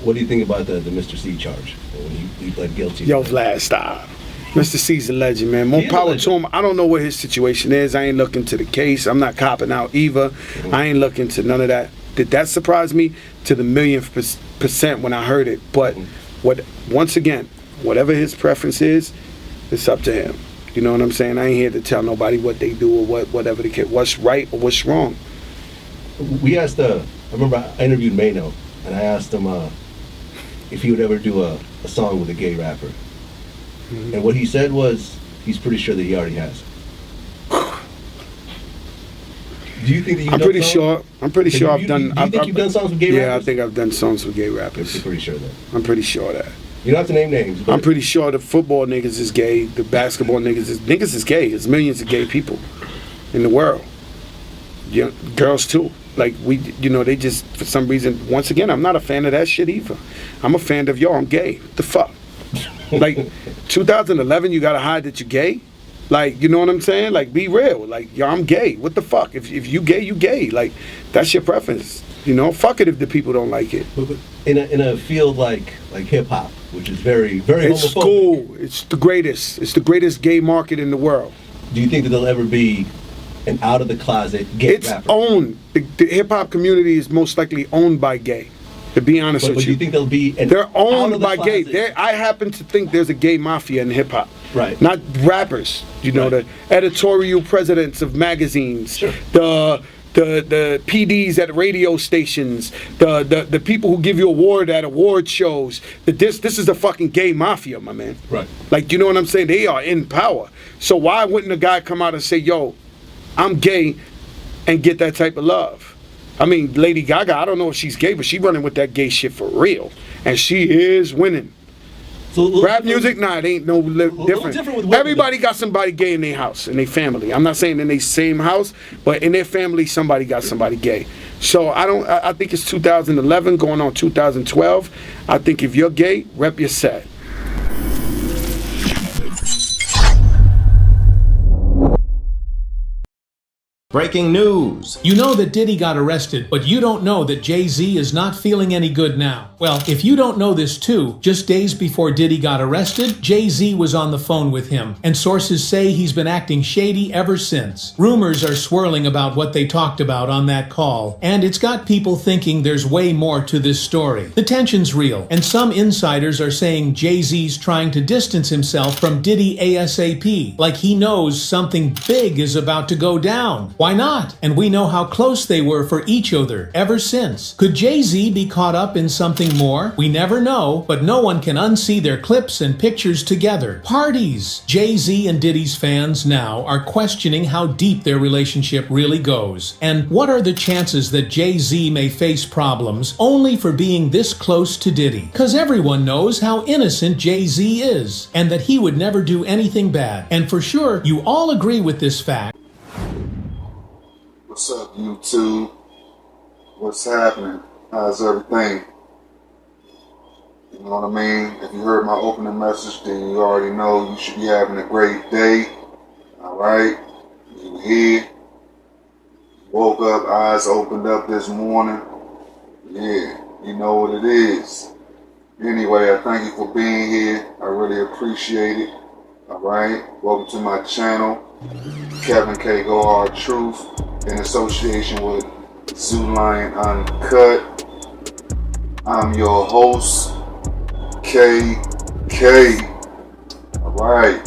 What do you think about the Mr. C charge when he pled guilty? Yo, Vlad, stop. Mr. C's a legend, man. More power to him. I don't know what his situation is. I ain't looking to the case. I'm not copping out either. I ain't looking to none of that. Did that surprise me? To the millionth percent when I heard it. But once again, whatever his preference is, it's up to him. You know what I'm saying? I ain't here to tell nobody what they do or whatever the kid, what's right or what's wrong. We asked, I remember I interviewed Mano, and I asked him if he would ever do a song with a gay rapper. Mm-hmm. And what he said was, he's pretty sure that he already has. Do you think that I'm pretty sure I've done. Do you think you've done songs with gay rappers? Yeah, I think I've done songs with gay rappers. You're pretty sure that? I'm pretty sure that. You don't have to name names. I'm pretty sure the football niggas is gay, the basketball niggas is gay. There's millions of gay people in the world. Yeah, girls too. Like they just, for some reason, once again, I'm not a fan of that shit either. I'm a fan of, I'm gay. What the fuck? Like, 2011, you gotta hide that you're gay? Like, you know what I'm saying? Like, be real. Like, I'm gay. What the fuck? If you gay, you gay. Like, that's your preference. Fuck it if the people don't like it. But in a field like hip hop, which is very, very homophobic. It's cool. It's the greatest. It's the greatest gay market in the world. Do you think that there'll ever be an out of the closet gay rapper? It's owned. The hip hop community is most likely owned by gay. To be honest with you. But do you think there'll be they're owned by gay. I happen to think there's a gay mafia in hip hop. Right. Not rappers. The editorial presidents of magazines. Sure. The PDs at radio stations, the people who give you award at award shows. This is the fucking gay mafia, my man. Right. Like, you know what I'm saying? They are in power. So why wouldn't a guy come out and say, yo, I'm gay, and get that type of love? I mean, Lady Gaga, I don't know if she's gay, but she running with that gay shit for real. And she is winning. So rap music, nah, it ain't no different. Everybody got somebody gay in their house, in their family. I'm not saying in their same house, but in their family, somebody got somebody gay. So I think it's 2011 going on 2012. I think if you're gay, rep your set. Breaking news. You know that Diddy got arrested, but you don't know that Jay-Z is not feeling any good now. Well, if you don't know this too, just days before Diddy got arrested, Jay-Z was on the phone with him, and sources say he's been acting shady ever since. Rumors are swirling about what they talked about on that call, and it's got people thinking there's way more to this story. The tension's real, and some insiders are saying Jay-Z's trying to distance himself from Diddy ASAP, like he knows something big is about to go down. Why not? And we know how close they were for each other ever since. Could Jay-Z be caught up in something more? We never know, but no one can unsee their clips and pictures together. Parties! Jay-Z and Diddy's fans now are questioning how deep their relationship really goes. And what are the chances that Jay-Z may face problems only for being this close to Diddy? Cause everyone knows how innocent Jay-Z is, and that he would never do anything bad. And for sure, you all agree with this fact. What's up, YouTube? What's happening? How's everything? You know what I mean? If you heard my opening message, then you already know you should be having a great day. Alright? You here. Woke up, eyes opened up this morning. Yeah, you know what it is. Anyway, I thank you for being here. I really appreciate it. Alright? Welcome to my channel. Kevin K. Go Hard Truth, in association with Zoo Lion Uncut. I'm your host, KK. Alright,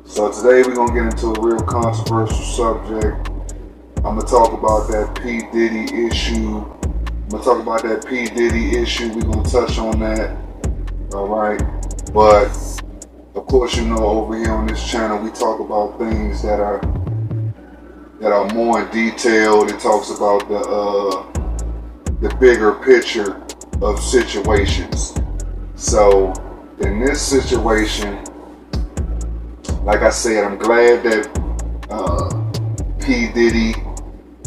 so today we're going to get into a real controversial subject. I'm going to talk about that P. Diddy issue. We're going to touch on that. Alright, but of course, you know, over here on this channel, we talk about things that are more in detail. It talks about the bigger picture of situations. So, in this situation, like I said, I'm glad that P. Diddy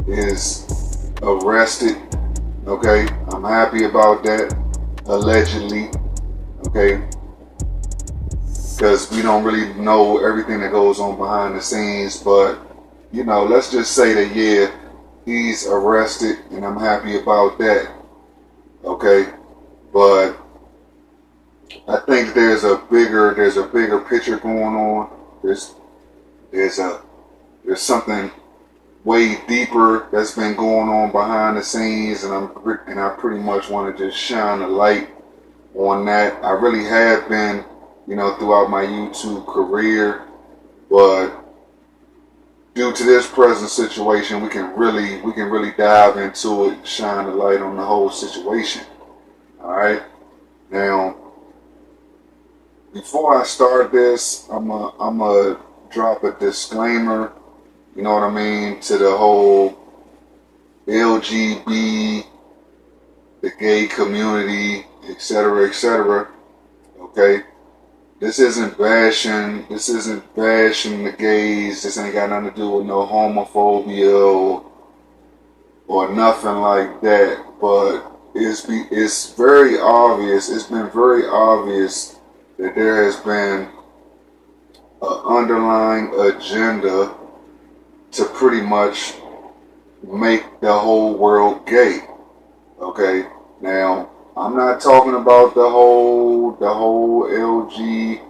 is arrested. Okay, I'm happy about that. Allegedly, okay. Because we don't really know everything that goes on behind the scenes, but you know, let's just say that he's arrested, and I'm happy about that. Okay, but I think there's a bigger picture going on. There's something way deeper that's been going on behind the scenes, and I pretty much want to just shine a light on that. I really have been, throughout my YouTube career, but due to this present situation, we can really dive into it, shine a light on the whole situation. All right, now before I start this, I'm a drop a disclaimer. You know what I mean, to the whole LGBT, the gay community, etc., etc. Okay, this isn't bashing the gays. This ain't got nothing to do with no homophobia or nothing like that. But it's very obvious. It's been very obvious that there has been an underlying agenda to pretty much make the whole world gay. Okay, now I'm not talking about the whole LGBTK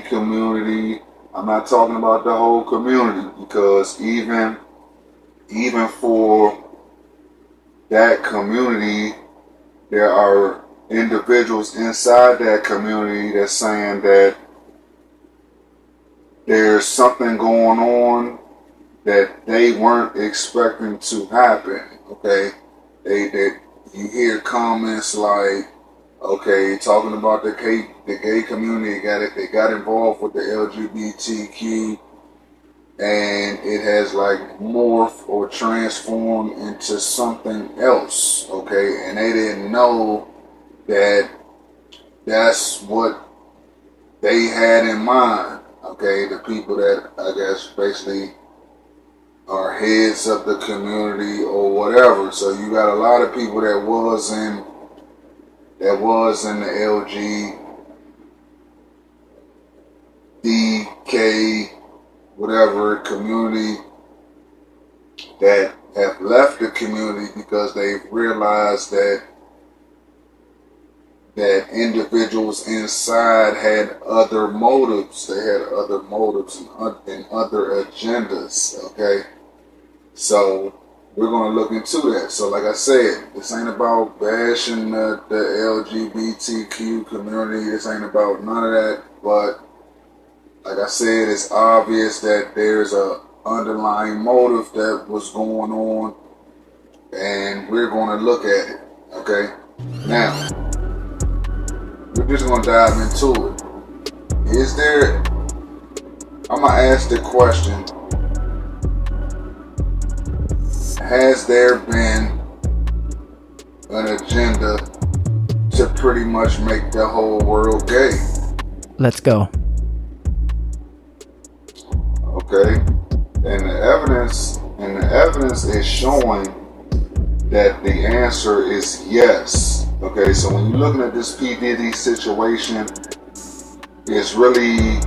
community. I'm not talking about the whole community, because even for that community, there are individuals inside that community that's saying that there's something going on that they weren't expecting to happen. Okay, you hear comments like, okay, talking about the gay community, they got involved with the LGBTQ, and it has like morphed or transformed into something else. Okay, and they didn't know that that's what they had in mind. Okay, the people that I guess basically are heads of the community or whatever. So you got a lot of people that was in the LGBTK whatever community that have left the community because they've realized that individuals inside had other motives. They had other motives and other agendas. Okay, so we're going to look into that. So like I said, this ain't about bashing the LGBTQ community. This ain't about none of that. But like I said, it's obvious that there's a underlying motive that was going on, and we're going to look at it. Okay, now we're just going to dive into it. I'm going to ask the question, has there been an agenda to pretty much make the whole world gay? Let's go. Okay, and the evidence is showing that the answer is yes. Okay, so when you're looking at this P. Diddy situation, it's really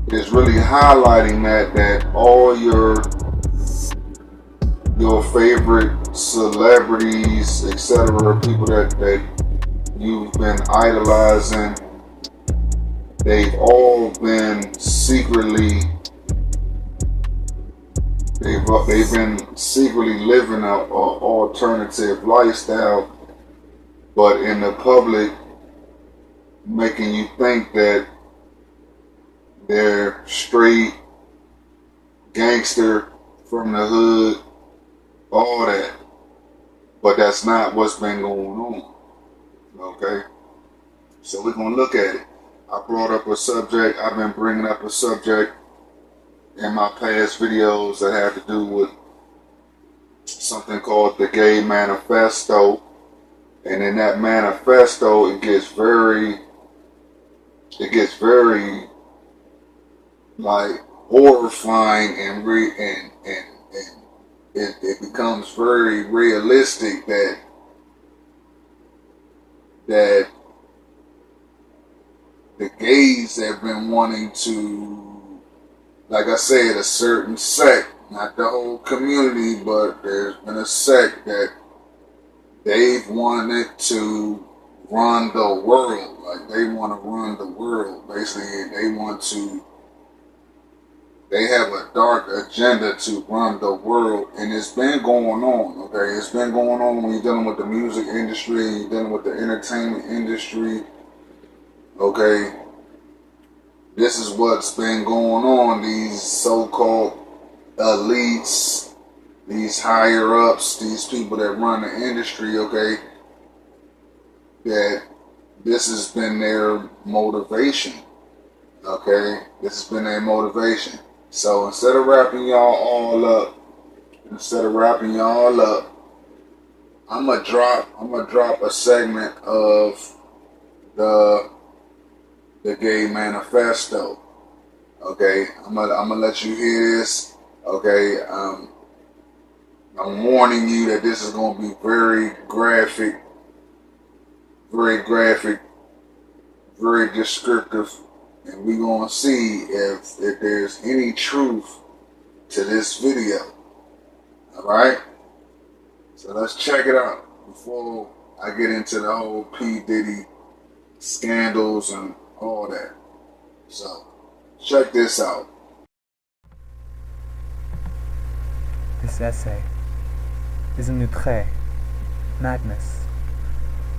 highlighting that all your favorite celebrities, etc., people that you've been idolizing, they've all been secretly living an alternative lifestyle, but in the public making you think that they're straight, gangster, from the hood, all that. But that's not what's been going on. Okay? So we're going to look at it. I brought up a subject. I've been bringing up a subject in my past videos that have to do with something called the Gay Manifesto. And in that manifesto, it gets very like horrifying, and it becomes very realistic that the gays have been wanting to, like I said, a certain sect, not the whole community, but there's been a sect that they've wanted to run the world. Like, they want to run the world. Basically, they have a dark agenda to run the world, and it's been going on, okay? It's been going on when you're dealing with the music industry, you're dealing with the entertainment industry, okay? This is what's been going on. These so-called elites, these higher-ups, these people that run the industry, okay, that this has been their motivation, okay? This has been their motivation. So instead of wrapping y'all up, I'm gonna drop a segment of the Gay Manifesto. Okay, I'm gonna let you hear this. Okay, I'm warning you that this is gonna be very graphic, very descriptive. And we're going to see if there's any truth to this video. Alright? So let's check it out before I get into the whole P. Diddy scandals and all that. So, check this out. This essay is an outré, madness,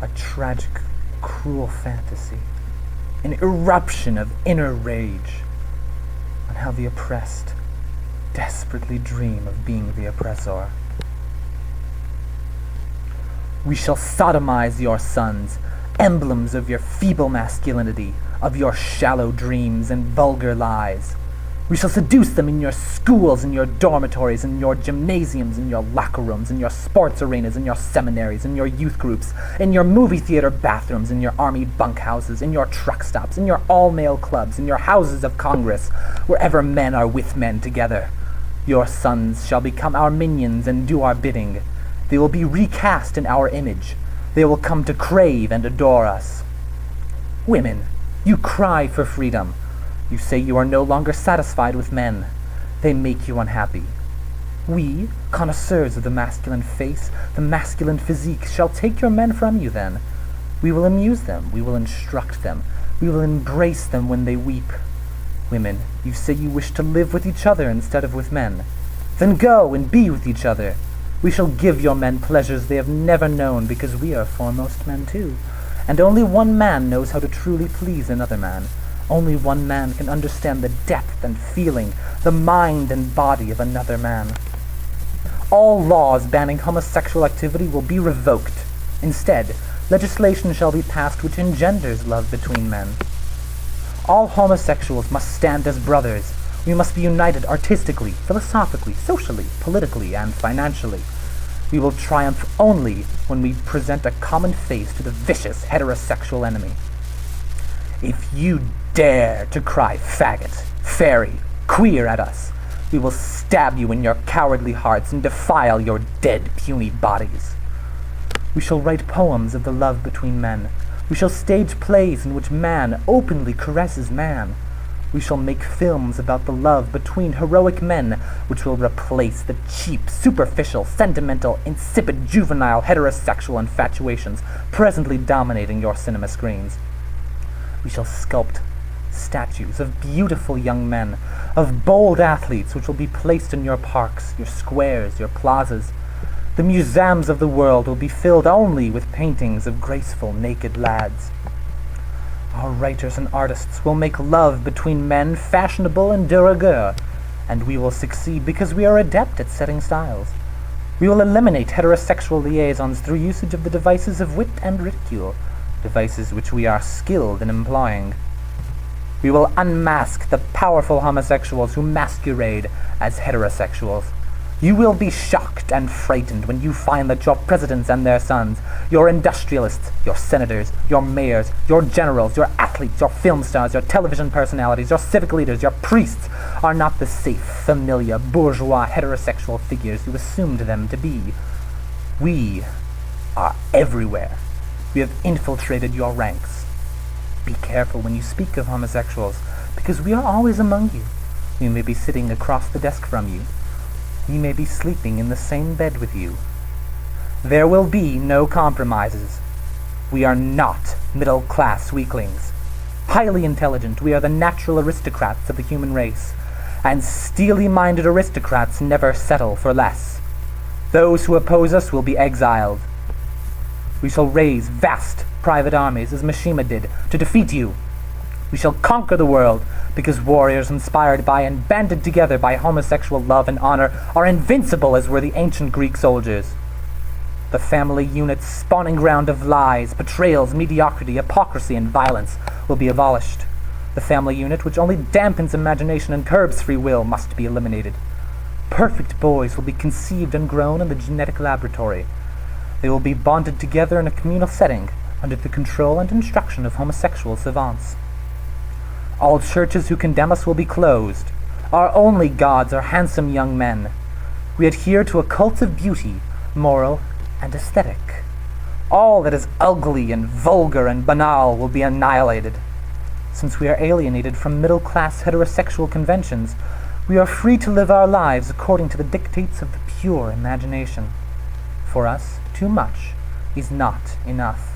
a tragic, cruel fantasy. An eruption of inner rage on how the oppressed desperately dream of being the oppressor. We shall sodomize your sons, emblems of your feeble masculinity, of your shallow dreams and vulgar lies. We shall seduce them in your schools, in your dormitories, in your gymnasiums, in your locker rooms, in your sports arenas, in your seminaries, in your youth groups, in your movie theater bathrooms, in your army bunkhouses, in your truck stops, in your all-male clubs, in your houses of Congress, wherever men are with men together. Your sons shall become our minions and do our bidding. They will be recast in our image. They will come to crave and adore us. Women, you cry for freedom. You say you are no longer satisfied with men. They make you unhappy. We, connoisseurs of the masculine face, the masculine physique, shall take your men from you then. We will amuse them. We will instruct them. We will embrace them when they weep. Women, you say you wish to live with each other instead of with men. Then go and be with each other. We shall give your men pleasures they have never known, because we are foremost men too. And only one man knows how to truly please another man. Only one man can understand the depth and feeling, the mind and body of another man. All laws banning homosexual activity will be revoked. Instead, legislation shall be passed which engenders love between men. All homosexuals must stand as brothers. We must be united artistically, philosophically, socially, politically, and financially. We will triumph only when we present a common face to the vicious heterosexual enemy. If you dare to cry faggot, fairy, queer at us, we will stab you in your cowardly hearts and defile your dead, puny bodies. We shall write poems of the love between men. We shall stage plays in which man openly caresses man. We shall make films about the love between heroic men, which will replace the cheap, superficial, sentimental, insipid, juvenile, heterosexual infatuations presently dominating your cinema screens. We shall sculpt statues of beautiful young men, of bold athletes, which will be placed in your parks, your squares, your plazas. The museums of the world will be filled only with paintings of graceful, naked lads. Our writers and artists will make love between men fashionable and de rigueur, and we will succeed because we are adept at setting styles. We will eliminate heterosexual liaisons through usage of the devices of wit and ridicule, devices which we are skilled in employing. We will unmask the powerful homosexuals who masquerade as heterosexuals. You will be shocked and frightened when you find that your presidents and their sons, your industrialists, your senators, your mayors, your generals, your athletes, your film stars, your television personalities, your civic leaders, your priests are not the safe, familiar, bourgeois, heterosexual figures you assumed them to be. We are everywhere. We have infiltrated your ranks. Be careful when you speak of homosexuals, because we are always among you. We may be sitting across the desk from you. We may be sleeping in the same bed with you. There will be no compromises. We are not middle-class weaklings. Highly intelligent, we are the natural aristocrats of the human race, and steely-minded aristocrats never settle for less. Those who oppose us will be exiled. We shall raise vast private armies, as Mishima did, to defeat you. We shall conquer the world, because warriors inspired by and banded together by homosexual love and honor are invincible as were the ancient Greek soldiers. The family unit's spawning ground of lies, betrayals, mediocrity, hypocrisy, and violence will be abolished. The family unit, which only dampens imagination and curbs free will, must be eliminated. Perfect boys will be conceived and grown in the genetic laboratory. They will be bonded together in a communal setting under the control and instruction of homosexual savants. All churches who condemn us will be closed. Our only gods are handsome young men. We adhere to a cult of beauty, moral, and aesthetic. All that is ugly and vulgar and banal will be annihilated. Since we are alienated from middle-class heterosexual conventions, we are free to live our lives according to the dictates of the pure imagination. For us, too much is not enough.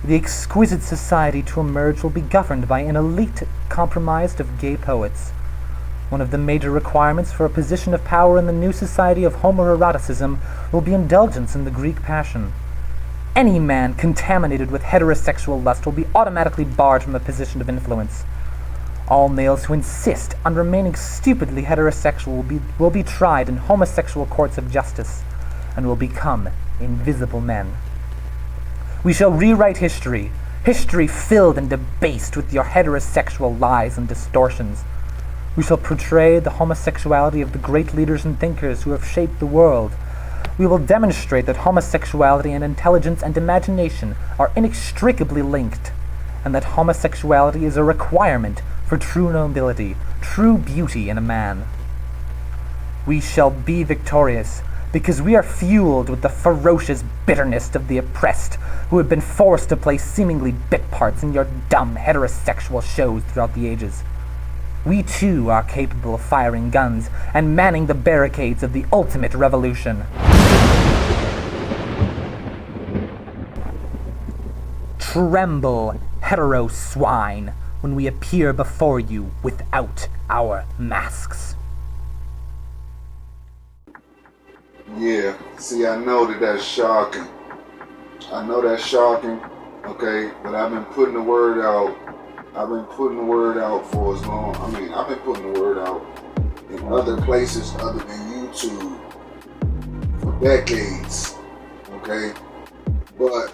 The exquisite society to emerge will be governed by an elite comprised of gay poets. One of the major requirements for a position of power in the new society of homoeroticism will be indulgence in the Greek passion. Any man contaminated with heterosexual lust will be automatically barred from a position of influence. All males who insist on remaining stupidly heterosexual will be tried in homosexual courts of justice and will become invisible men. We shall rewrite history filled and debased with your heterosexual lies and distortions. We shall portray the homosexuality of the great leaders and thinkers who have shaped the world. We will demonstrate that homosexuality and intelligence and imagination are inextricably linked, and that homosexuality is a requirement for true nobility, true beauty in a man. We shall be victorious, because we are fueled with the ferocious bitterness of the oppressed who have been forced to play seemingly bit parts in your dumb heterosexual shows throughout the ages. We too are capable of firing guns and manning the barricades of the ultimate revolution. Tremble, hetero swine, when we appear before you without our masks. Yeah, see, I know that's shocking. Okay, but I've been putting the word out. For as long. I've been putting the word out in other places other than YouTube for decades. Okay, but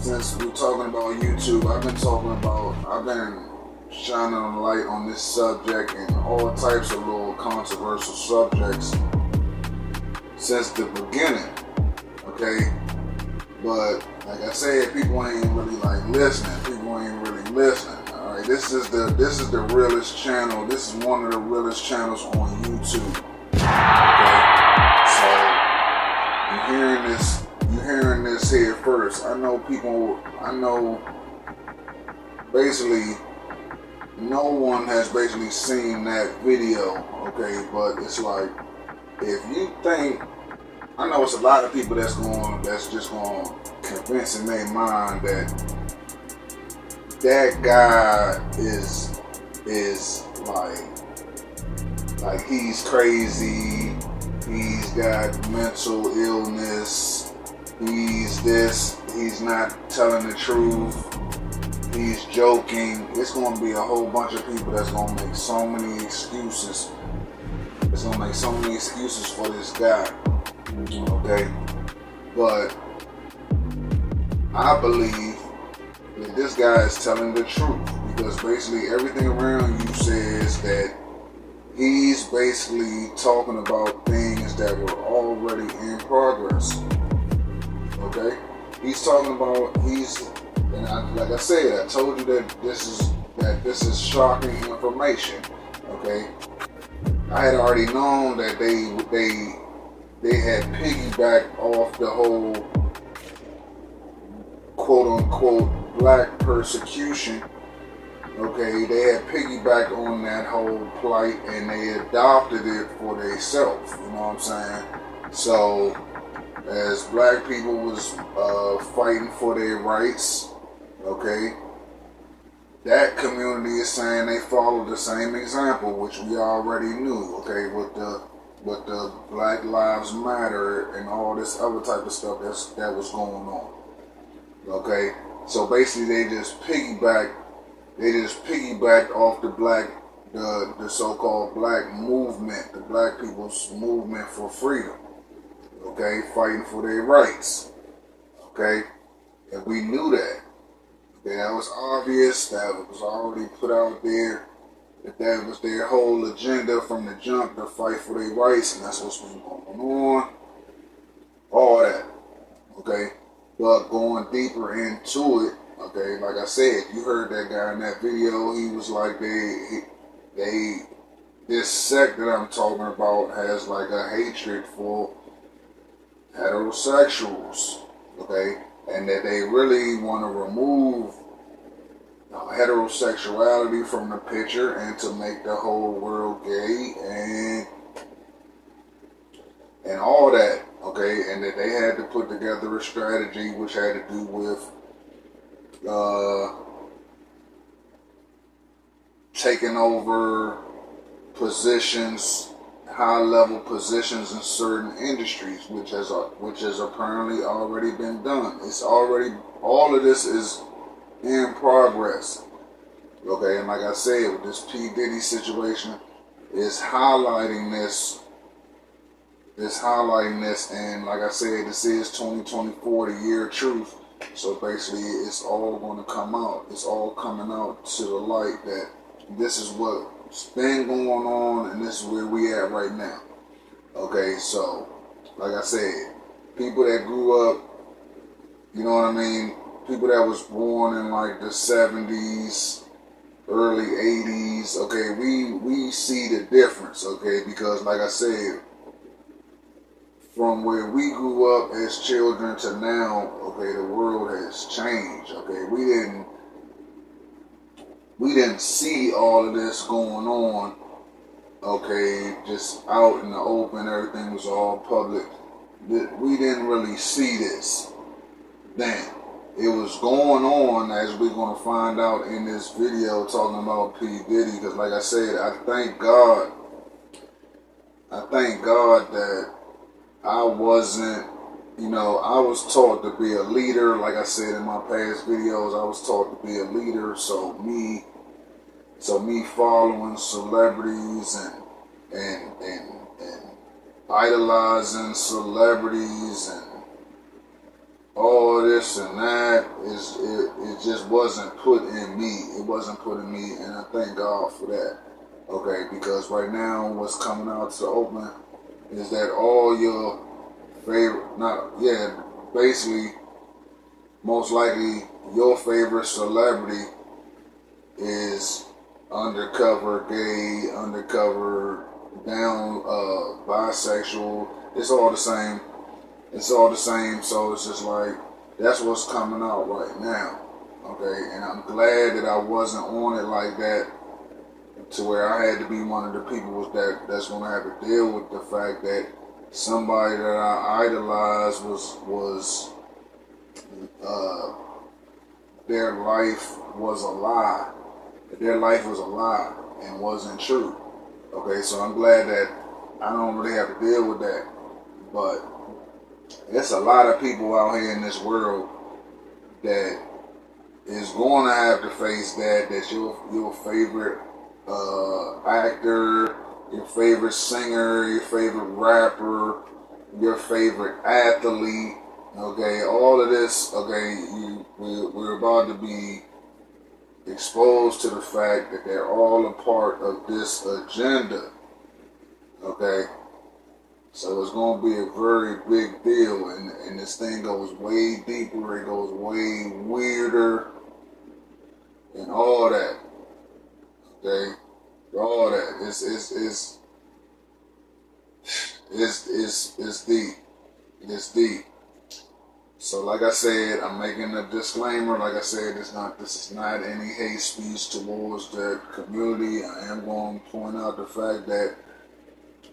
since we're talking about YouTube, I've been shining a light on this subject and all types of little controversial subjects since the beginning, okay? But like I said, people ain't really listening. All right, this is the realest channel. This is one of the realest channels on YouTube. Okay, so you're hearing this here first. I know basically no one has basically seen that video, okay? But it's like, if you think, I know it's a lot of people that's just going to convince in their mind that guy is like he's crazy, he's got mental illness, he's this, he's not telling the truth, he's joking. It's going to be a whole bunch of people that's going to make so many excuses. It's going to make so many excuses for this guy, okay? But I believe that this guy is telling the truth, because basically everything around you says that he's basically talking about things that were already in progress, okay? He's talking about, like I said, I told you that this is shocking information, okay? I had already known that they had piggybacked off the whole quote-unquote black persecution, okay? They had piggybacked on that whole plight and they adopted it for themselves, you know what I'm saying? So as black people was fighting for their rights, okay, that community is saying they followed the same example, which we already knew, okay, with the Black Lives Matter and all this other type of stuff that was going on. Okay, so basically they just piggybacked off the so-called black movement, the black people's movement for freedom. Okay, fighting for their rights. Okay, and we knew that. Okay, that was obvious. That was already put out there. That was their whole agenda from the jump, to fight for their rights, and that's what's been going on. All that. Okay, but going deeper into it. Okay, like I said, you heard that guy in that video. He was like, this sect that I'm talking about has like a hatred for heterosexuals, okay, and that they really want to remove heterosexuality from the picture and to make the whole world gay and all that, okay, and that they had to put together a strategy which had to do with taking over positions, high-level positions in certain industries, which has apparently already been done. It's already, all of this is in progress. Okay, and like I said, with this P. Diddy situation, is highlighting this, and like I said, this is 2024, the year of truth. So basically, it's all going to come out. It's all coming out to the light that this is what's been going on, and this is where we at right now. Okay, so like I said, people that grew up, you know what I mean, people that was born in like the 70s, early 80s, okay, we see the difference, okay, because like I said, from where we grew up as children to now, okay, the world has changed, okay, we didn't see all of this going on, okay, just out in the open, everything was all public. We didn't really see this then. It was going on, as we're going to find out in this video talking about P. Diddy, because like I said, I thank God that I wasn't, you know, I was taught to be a leader. Like I said in my past videos, I was taught to be a leader. So me following celebrities and idolizing celebrities and all this and that, it just wasn't put in me. It wasn't put in me, and I thank God for that. Okay, because right now what's coming out to the open is that all your basically, most likely your favorite celebrity is undercover gay, undercover down, bisexual. It's all the same. So it's just like, that's what's coming out right now. Okay, and I'm glad that I wasn't on it like that, to where I had to be one of the people that's going to have to deal with the fact that somebody that I idolized was their life was a lie. Their life was a lie and wasn't true. Okay, so I'm glad that I don't really have to deal with that. But there's a lot of people out here in this world that is going to have to face that your favorite actor, your favorite singer, your favorite rapper, your favorite athlete, okay, all of this, okay, we're about to be exposed to the fact that they're all a part of this agenda, okay? So it's going to be a very big deal, and this thing goes way deeper, it goes way weirder, and all that, okay? All that, it's deep, it's deep. So like I said, I'm making a disclaimer. Like I said, this is not any hate speech towards the community. I am going to point out the fact that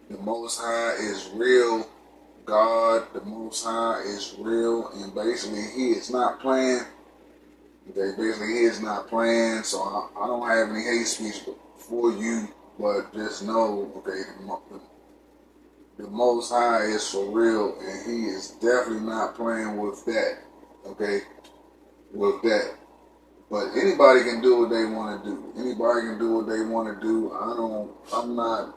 the Most High is real. God, the Most High, is real, and basically He is not playing. Okay, basically He is not playing. So I don't have any hate speech for you, but just know, okay, the Most High is for real, and He is definitely not playing with that. Okay, with that. But anybody can do what they want to do. Anybody can do what they want to do. I'm not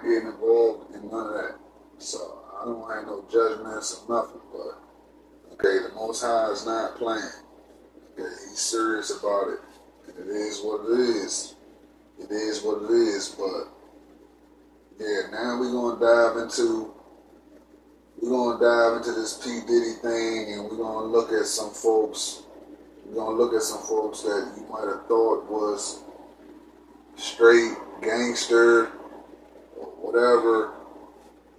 getting involved in none of that. So I don't have no judgments or nothing. But okay, the Most High is not playing. Okay, He's serious about it. And it is what it is. It is what it is. But yeah, now we're gonna dive into this P. Diddy thing, and we're gonna look at some folks. We're gonna look at some folks that you might have thought was straight gangster or whatever.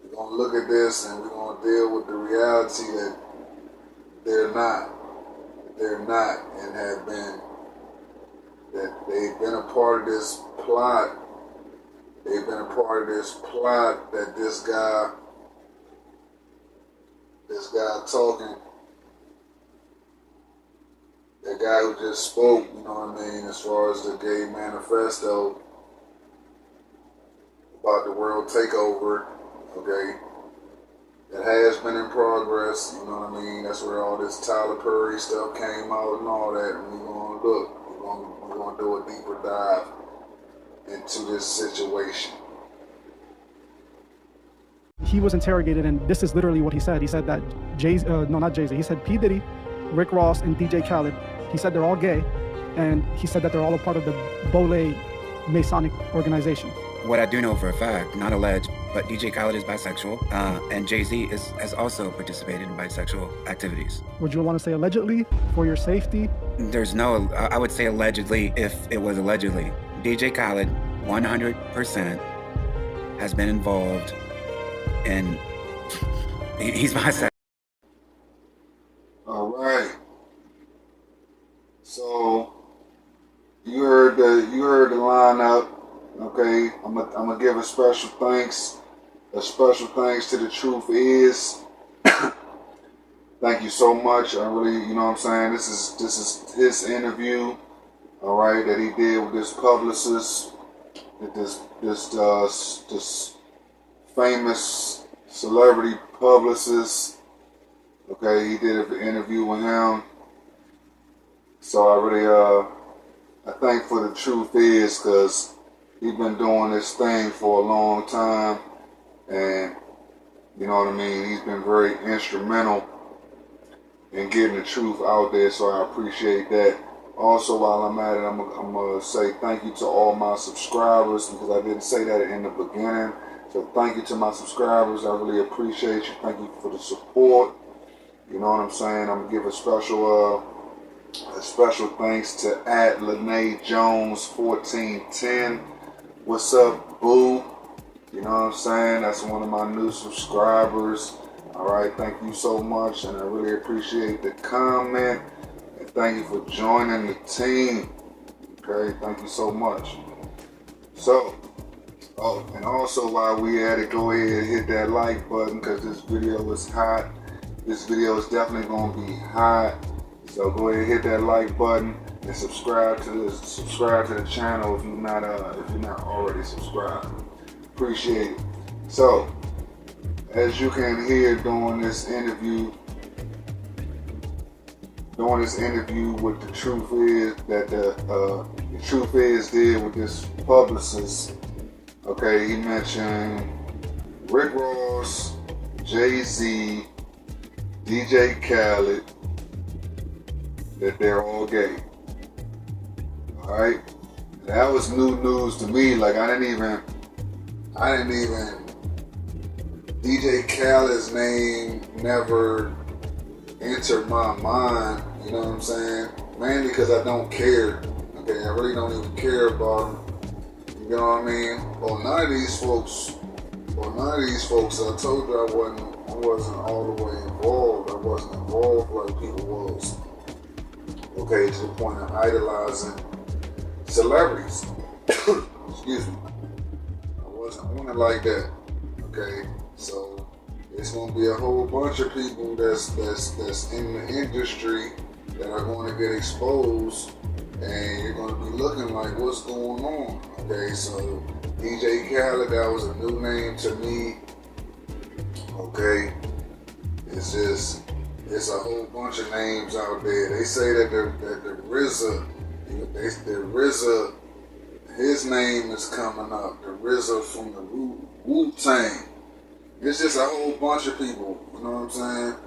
We're gonna look at this, and we're gonna deal with the reality that they're not, and have been. That they've been a part of this plot. They've been a part of this plot that this guy talking, that guy who just spoke, you know what I mean, as far as the Gay Manifesto about the world takeover, okay, that has been in progress, you know what I mean. That's where all this Tyler Perry stuff came out and all that, and we're gonna look. We're gonna do a deeper dive into this situation. He was interrogated, and this is literally what he said. He said that not Jay-Z. He said P. Diddy, Rick Ross, and DJ Khaled. He said they're all gay, and he said that they're all a part of the Bole Masonic organization. What I do know for a fact, not alleged, but DJ Khaled is bisexual, and Jay-Z has also participated in bisexual activities. Would you want to say allegedly for your safety? There's no, I would say allegedly if it was allegedly. DJ Khaled, 100%, has been involved in, he's bisexual. All right. So you heard the lineup. Okay, I'm gonna give a special thanks to The Truth Is. Thank you so much. I really, you know what I'm saying, this is his interview, all right, that he did with this publicist, this famous celebrity publicist. Okay, he did an interview with him. So I really I thank for The Truth Is, because he's been doing this thing for a long time, and you know what I mean, he's been very instrumental in getting the truth out there, so I appreciate that. Also, while I'm at it, I'm gonna say thank you to all my subscribers, because I didn't say that in the beginning. So thank you to my subscribers. I really appreciate you. Thank you for the support. You know what I'm saying? I'm gonna give a special thanks to @LeNay_Jones1410. What's up, boo? You know what I'm saying? That's one of my new subscribers. All right, thank you so much, and I really appreciate the comment, and thank you for joining the team. Okay, thank you so much. So, and also while we at it, go ahead and hit that like button, because this video is hot. This video is definitely gonna be hot. So go ahead and hit that like button and subscribe to the channel if you're not already subscribed. Appreciate it. So, as you can hear during this interview with The Truth Is, that the Truth Is did with this publicist. Okay, he mentioned Rick Ross, Jay-Z, DJ Khaled, that they're all gay. Alright? That was new news to me. Like I didn't even DJ Khaled's name never entered my mind, you know what I'm saying? Mainly because I don't care. Okay, I really don't even care about him. You know what I mean? Well, none of these folks, I told you I wasn't all the way involved. I wasn't involved like people was. Okay, to the point of idolizing celebrities. Excuse me. I wasn't on it like that. Okay, so it's gonna be a whole bunch of people that's in the industry that are going to get exposed, and you're going to be looking like, what's going on? Okay, so DJ Khaled, that was a new name to me. Okay, it's a whole bunch of names out there. They say that the RZA, his name is coming up. The RZA from the Wu-Tang. It's just a whole bunch of people. You know what I'm saying?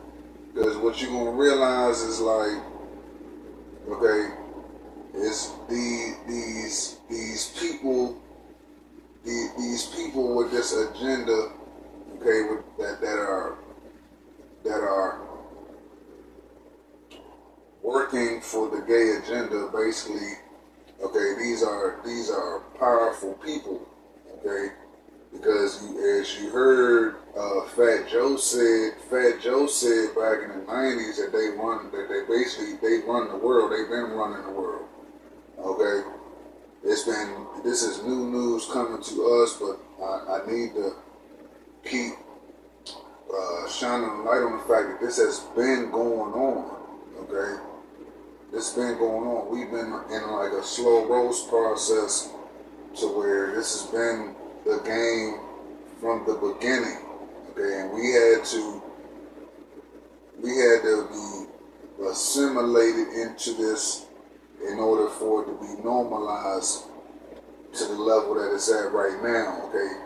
Because what you're gonna realize is like, okay, it's these people with this agenda, okay, that are working for the gay agenda, basically. Okay, these are powerful people. Okay, because as you heard, Fat Joe said back in the 90s that they run the world. They've been running the world. Okay, this is new news coming to us, but I need to keep shining a light on the fact that this has been going on. Okay, this has been going on. We've been in like a slow roast process to where this has been the game from the beginning. Okay, and we had to be assimilated into this in order for it to be normalized to the level that it's at right now. Okay,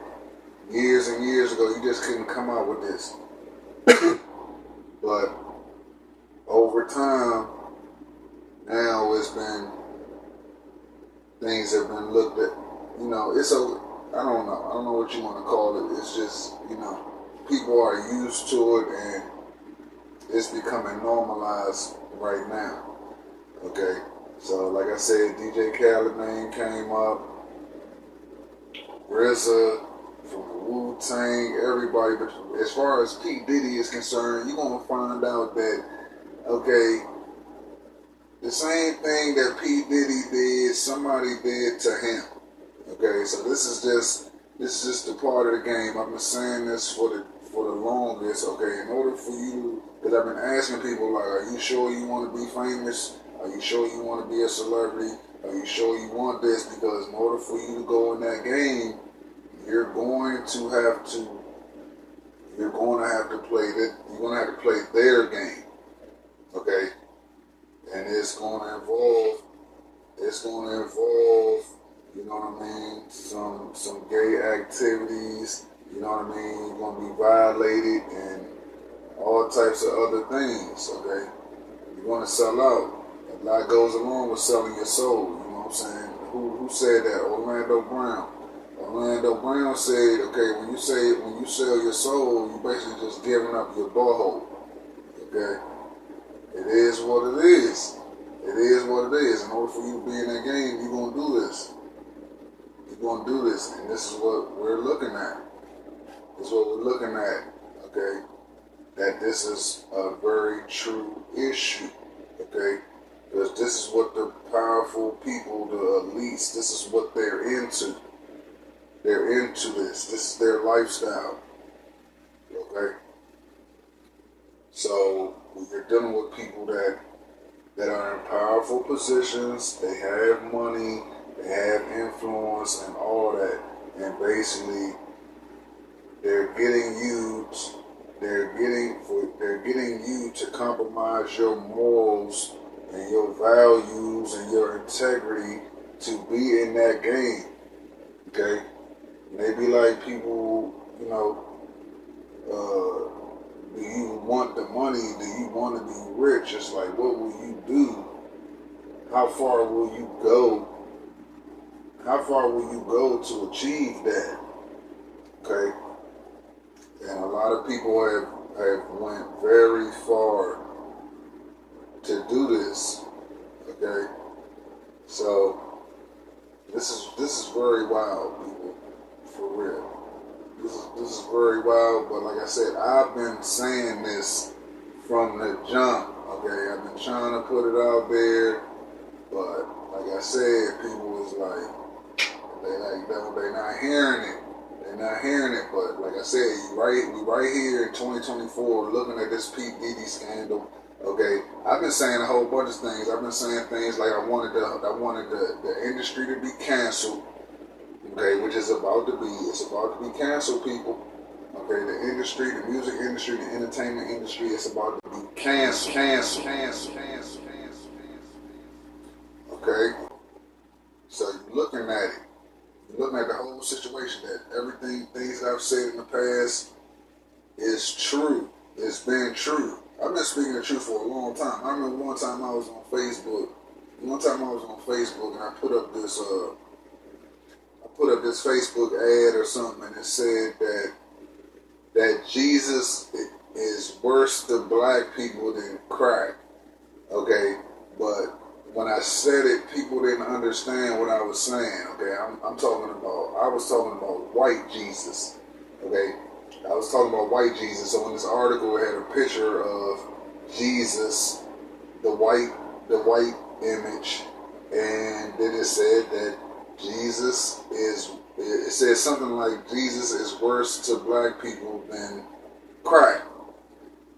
years and years ago, you just couldn't come out with this. But over time, now things have been looked at. You know, I don't know what you want to call it. It's just, you know, people are used to it and it's becoming normalized right now. Okay, so like I said, DJ Khaled name came up, RZA from the Wu-Tang, everybody. But as far as P. Diddy is concerned, you're gonna find out that, okay, the same thing that P. Diddy did, somebody did to him. Okay, so this is just a part of the game. I've been saying this for the longest. Okay, in order for you, because I've been asking people like, are you sure you want to be famous? Are you sure you want to be a celebrity? Are you sure you want this? Because in order for you to go in that game, you're going to have to play their game. Okay, and it's going to involve, you know what I mean, some gay activities, you know what I mean, you're going to be violated and all types of other things, okay? You want to sell out. A lot goes along with selling your soul, you know what I'm saying? Who said that? Orlando Brown. Orlando Brown said, okay, when you sell your soul, you're basically just giving up your butthole, okay? It is what it is. It is what it is. In order for you to be in that game, you're going to do this. You're going to do this, and this is what we're looking at. This is what we're looking at, okay? That this is a very true issue, okay? Because this is what the powerful people, the elites, this is what they're into. They're into this. This is their lifestyle, okay? So we're dealing with people that are in powerful positions. They have money. They have influence and all that, and basically they're getting you to compromise your morals and your values and your integrity to be in that game. Okay, and they be like, people, you know, do you want the money? Do you want to be rich? It's like, what will you do? How far will you go? How far will you go to achieve that? Okay? And a lot of people have went very far to do this. Okay? So this is very wild, people. For real. This is very wild, but like I said, I've been saying this from the jump. Okay? I've been trying to put it out there, but like I said, people was like, they're not hearing it. and not hearing it. But like I said, we right here in 2024 looking at this P. Diddy scandal. Okay, I've been saying a whole bunch of things. I've been saying things like I wanted the industry to be canceled. Okay, which is about to be. It's about to be canceled, people. Okay, the industry, the music industry, the entertainment industry, it's about to be canceled. Okay, so you're looking at it. You're looking at the whole situation. That things that I've said in the past is true. It's been true. I've been speaking the truth for a long time. I remember one time I was on Facebook. And I put up this Facebook ad or something, and it said that Jesus is worse to black people than crack. Okay, but when I said it, people didn't understand what I was saying. Okay, I was talking about white Jesus. Okay, I was talking about white Jesus. So in this article, it had a picture of Jesus, the white image, and then it said that it said something like Jesus is worse to black people than crack.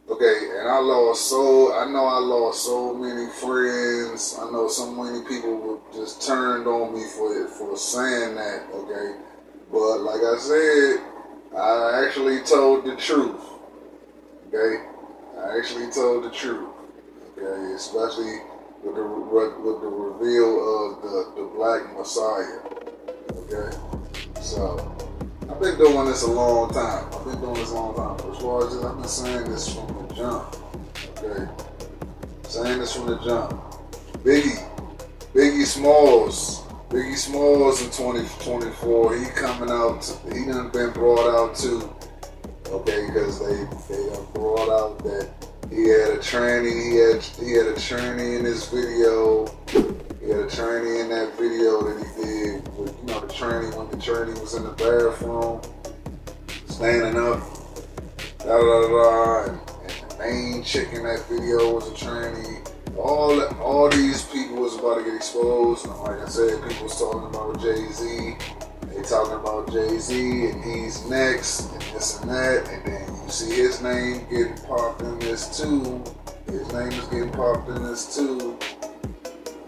Okay, and I lost so many friends. I know so many people were just turned on me for saying that. Okay, but like I said, I actually told the truth. Okay, I actually told the truth. Okay, especially with the reveal of the Black Messiah. Okay, so I've been doing this a long time. As far as I've been saying this from the jump. Okay, saying this from the jump. Biggie Smalls in 2024. He coming out. He done been brought out too. Okay, because they done brought out that he had a tranny. He had a tranny in his video. He had a tranny in that video that he did with, the tranny when the tranny was in the bathroom, standing up, and the main chick in that video was a tranny. All these people was about to get exposed. And like I said, people was talking about Jay-Z. They talking about Jay-Z and he's next and this and that. And then you see his name getting popped in this too.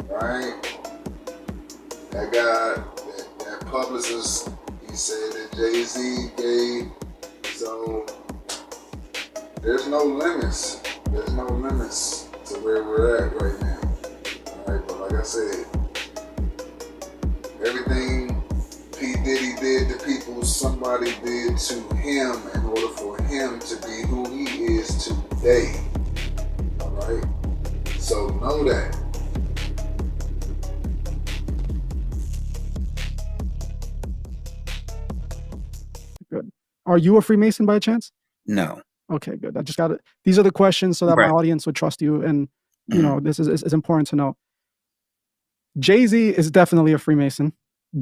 Right? That guy, that publicist, he said that Jay-Z gay. So there's no limits. To where we're at right now. Alright, but like I said, everything P. Diddy did to people, somebody did to him in order for him to be who he is today. Alright? So know that. Good. Are you a Freemason by chance? No. Okay, good. I just got it. These are the questions so that Right. my audience would trust you, and this is important to know. Jay-Z is definitely a Freemason.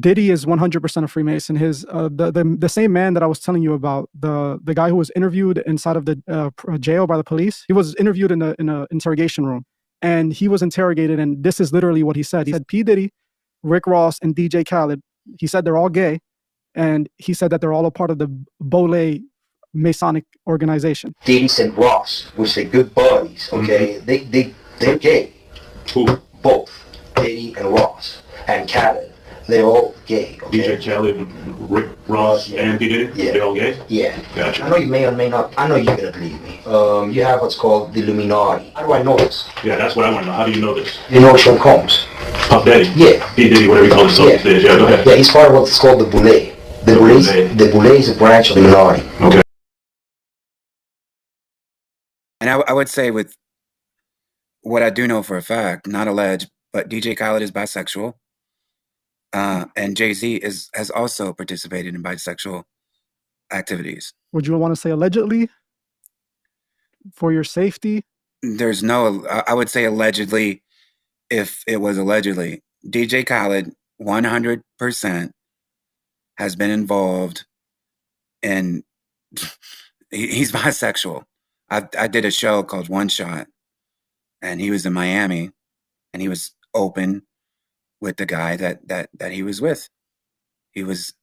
Diddy is 100% a Freemason. His the same man that I was telling you about, the guy who was interviewed inside of the jail by the police. He was interviewed in a interrogation room, and he was interrogated. And this is literally what he said. He said P. Diddy, Rick Ross, and DJ Khaled. He said they're all gay, and he said that they're all a part of the Bole Masonic organization. Diddy and Ross, which are good buddies, okay? They're gay. Who? Both. Diddy and Ross. And Khaled. They're all gay, okay? DJ Khaled, Rick Ross, and P. Diddy? Yeah. They're all gay? Yeah. Gotcha. I know you may or may not, I know you're gonna believe me. You have what's called the Illuminati. How do I know this? Yeah, that's what I want to know. How do you know this? You know Sean Combs? Puff Daddy? Yeah. P. Diddy, whatever you call himself these days. Yeah, go ahead. Yeah, he's part of what's called the Boule. The Boule is a branch of the Illuminati. Okay. And I would say with what I do know for a fact, not alleged, but DJ Khaled is bisexual. And Jay-Z has also participated in bisexual activities. Would you want to say allegedly for your safety? There's no, I would say allegedly, if it was allegedly. DJ Khaled, 100% has been involved in, he's bisexual. I did a show called One Shot, and he was in Miami, and he was open with the guy that he was with. He was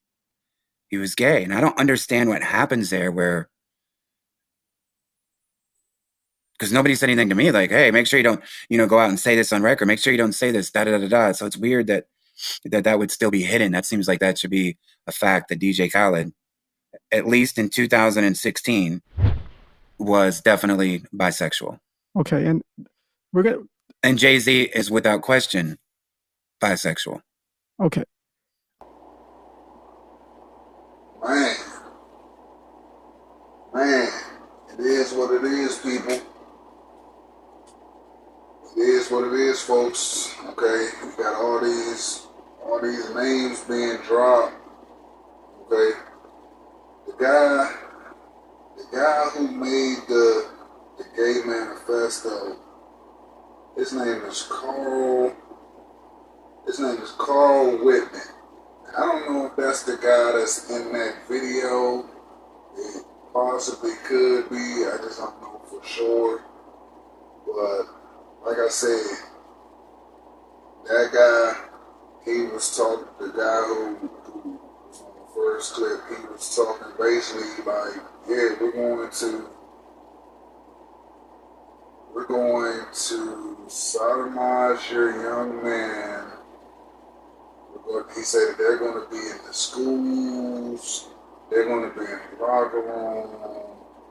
he was gay. And I don't understand what happens there where, because nobody said anything to me like, hey, make sure you don't, go out and say this on record. Make sure you don't say this, da-da-da-da-da. So it's weird that would still be hidden. That seems like that should be a fact that DJ Khaled, at least in 2016, was definitely bisexual. Okay, and we're gonna. And Jay-Z is without question bisexual. Okay. Man, it is what it is, people. It is what it is, folks. Okay, we got all these names being dropped. Okay, the guy who made the Gay Manifesto, his name is Carl Wittman. I don't know if that's the guy that's in that video. It possibly could be. I just don't know for sure. But like I said, that guy, he was talking, the guy who was on the first clip, he was talking basically like, yeah, we're going to sodomize your young man. He said that they're going to be in the schools, they're going to be in the locker room,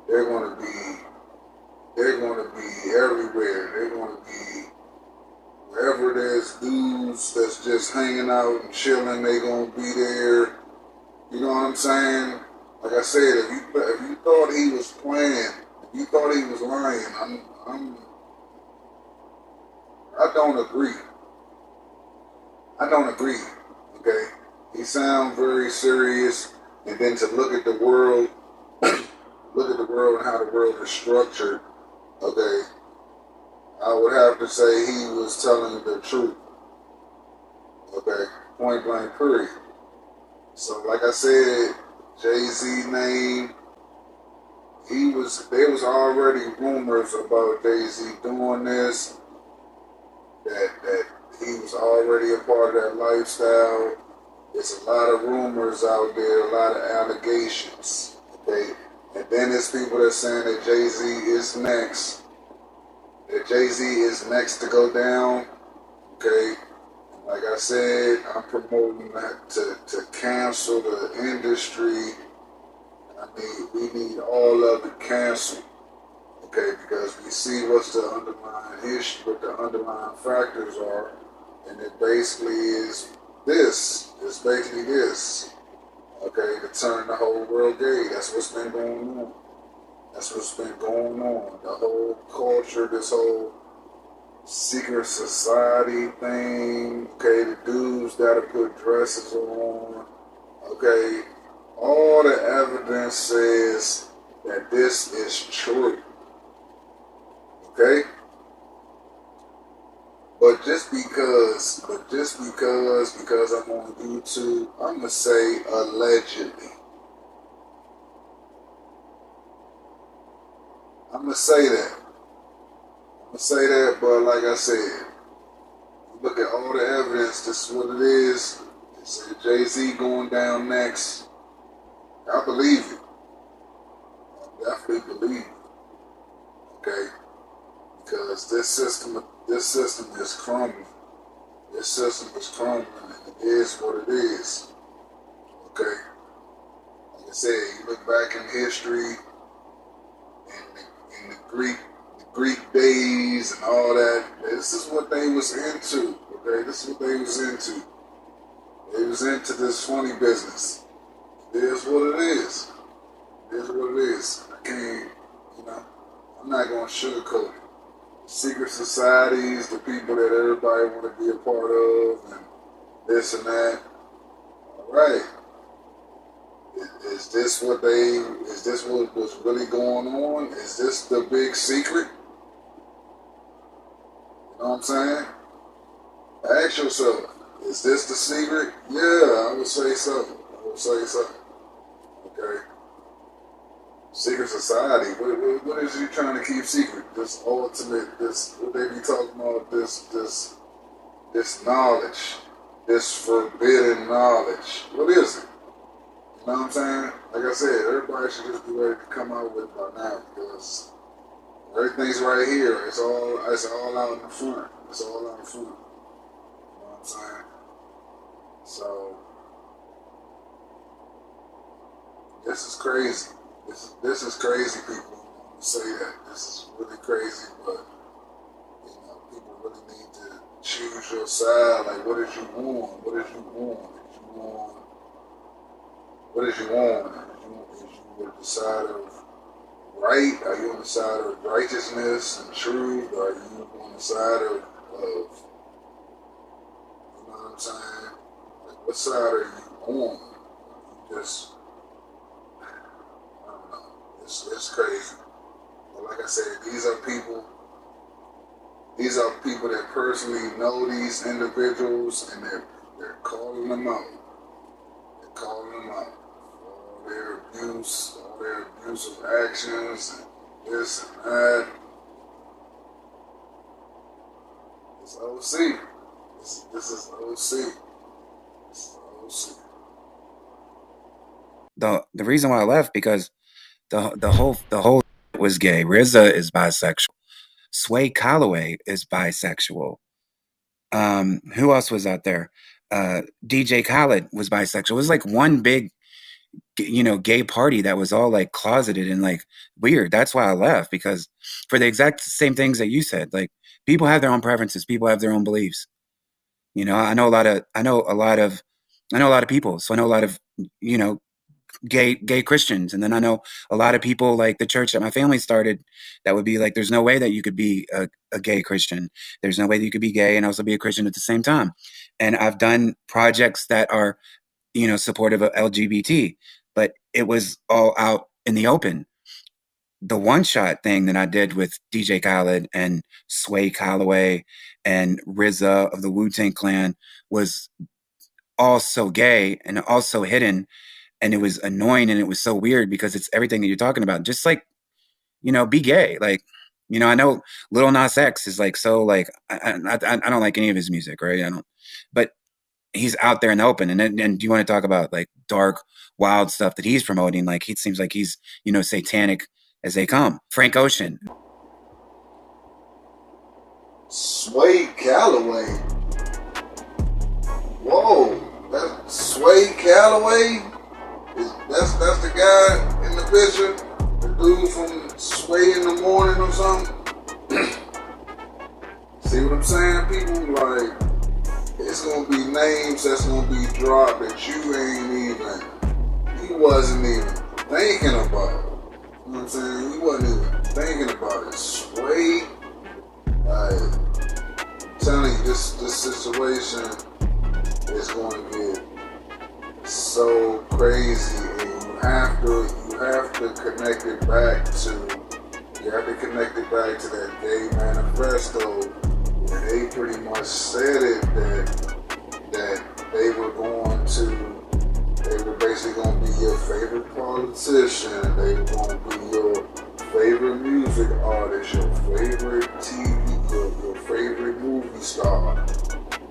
they're going to be everywhere. They're going to be wherever there's dudes that's just hanging out and chilling, they're going to be there. You know what I'm saying? Like I said, if you thought he was playing, if you thought he was lying, I don't agree. Okay, he sounds very serious, and then to look at the world, and how the world is structured. Okay, I would have to say he was telling the truth. Okay, point blank, period. So, like I said, Jay-Z name. There was already rumors about Jay-Z doing this. That he was already a part of that lifestyle. There's a lot of rumors out there, a lot of allegations. Okay, and then there's people that saying that Jay-Z is next. That Jay-Z is next to go down. Okay, and like I said, I'm promoting that to cancel the industry. We need all of it canceled. Okay, because we see what's the underlying issue, what the underlying factors are, and it basically is this. It's basically this. Okay, to turn the whole world gay. That's what's been going on. The whole culture, this whole secret society thing. Okay, the dudes gotta put dresses on. Okay, all the evidence says that this is true. Okay? But just because I'm on YouTube, I'm gonna say allegedly. I'm gonna say that, but like I said, look at all the evidence, this is what it is. They say Jay-Z going down next. I believe it. I definitely believe it. Okay? Because this system is crumbling. And it is what it is. Okay? Like I said, you look back in history, in the Greek days and all that, this is what they was into. Okay? This is what they was into. They was into this funny business. It is what it is. I can't, I'm not going to sugarcoat it. Secret societies, the people that everybody want to be a part of, and this and that. All right. Is this what was really going on? Is this the big secret? You know what I'm saying? Ask yourself, is this the secret? Yeah, I would say so. Okay. Secret society. What is you trying to keep secret? This ultimate, what they be talking about, this knowledge, this forbidden knowledge. What is it? You know what I'm saying? Like I said, everybody should just be ready to come out with it by now because everything's right here. It's all out in the front. It's all out in front. You know what I'm saying? So this is crazy. This is crazy, people. I'm gonna say that. This is really crazy, but you know, people really need to choose your side. Like, what did you want? What did you want? Did you want? What did you want? Is you on the side of right? Are you on the side of righteousness and truth? Or are you on the side of you know what I'm saying? Like, what side are you on? You just, I don't know. It's crazy. But like I said, these are people that personally know these individuals, and they're calling them out. They're calling them out for all their abuse, all their abusive actions, and this and that. It's OC. This is OC. This is The reason why I left because the whole was gay. RZA is bisexual. Sway Calloway is bisexual. Who else was out there? DJ Khaled was bisexual. It was like one big, gay party that was all like closeted and like weird. That's why I left, because for the exact same things that you said, like people have their own preferences, people have their own beliefs. I know a lot of people. So I know a lot of, gay Christians. And then I know a lot of people like the church that my family started that would be like, there's no way that you could be a gay Christian. There's no way that you could be gay and also be a Christian at the same time. And I've done projects that are, supportive of LGBT, but it was all out in the open. The one shot thing that I did with DJ Khaled and Sway Calloway and RZA of the Wu-Tang Clan was all so gay and also hidden. And it was annoying and it was so weird because it's everything that you're talking about. Just like, be gay. Like, I know Lil Nas X is like, so like, I don't like any of his music, right? But he's out there in the open. And do you want to talk about like dark, wild stuff that he's promoting? Like, he seems like he's, satanic as they come. Frank Ocean. Sway Calloway. Whoa, that's Sway Calloway? That's the guy in the picture? The dude from Sway in the Morning or something? See what I'm saying, people? Like, it's gonna be names that's gonna be dropped that you wasn't even thinking about. You know what I'm saying? You wasn't even thinking about it. Sway, like, I'm telling you, this situation is going to get so crazy, and you have to connect it back to that Gay Manifesto, where they pretty much said it that they were basically going to be your favorite politician, they were going to be your favorite music artist, your favorite TV, your favorite movie star.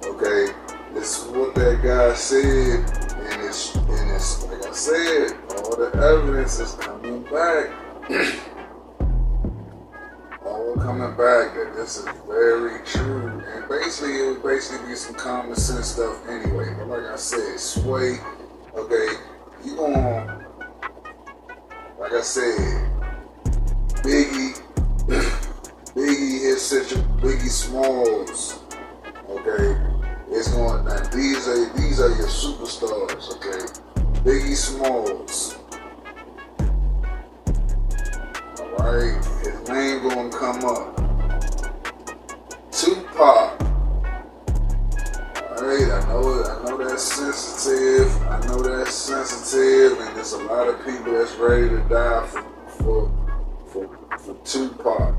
Okay, this is what that guy said. And it's like I said, all the evidence is coming back. All coming back that this is very true. And basically, it would basically be some common sense stuff anyway. But like I said, Sway, okay, you gonna, like I said, Biggie, Biggie Smalls, okay. It's going, now these are your superstars, okay? Biggie Smalls. Alright, his name gonna come up. Tupac. Alright, I know that's sensitive. And there's a lot of people that's ready to die for Tupac.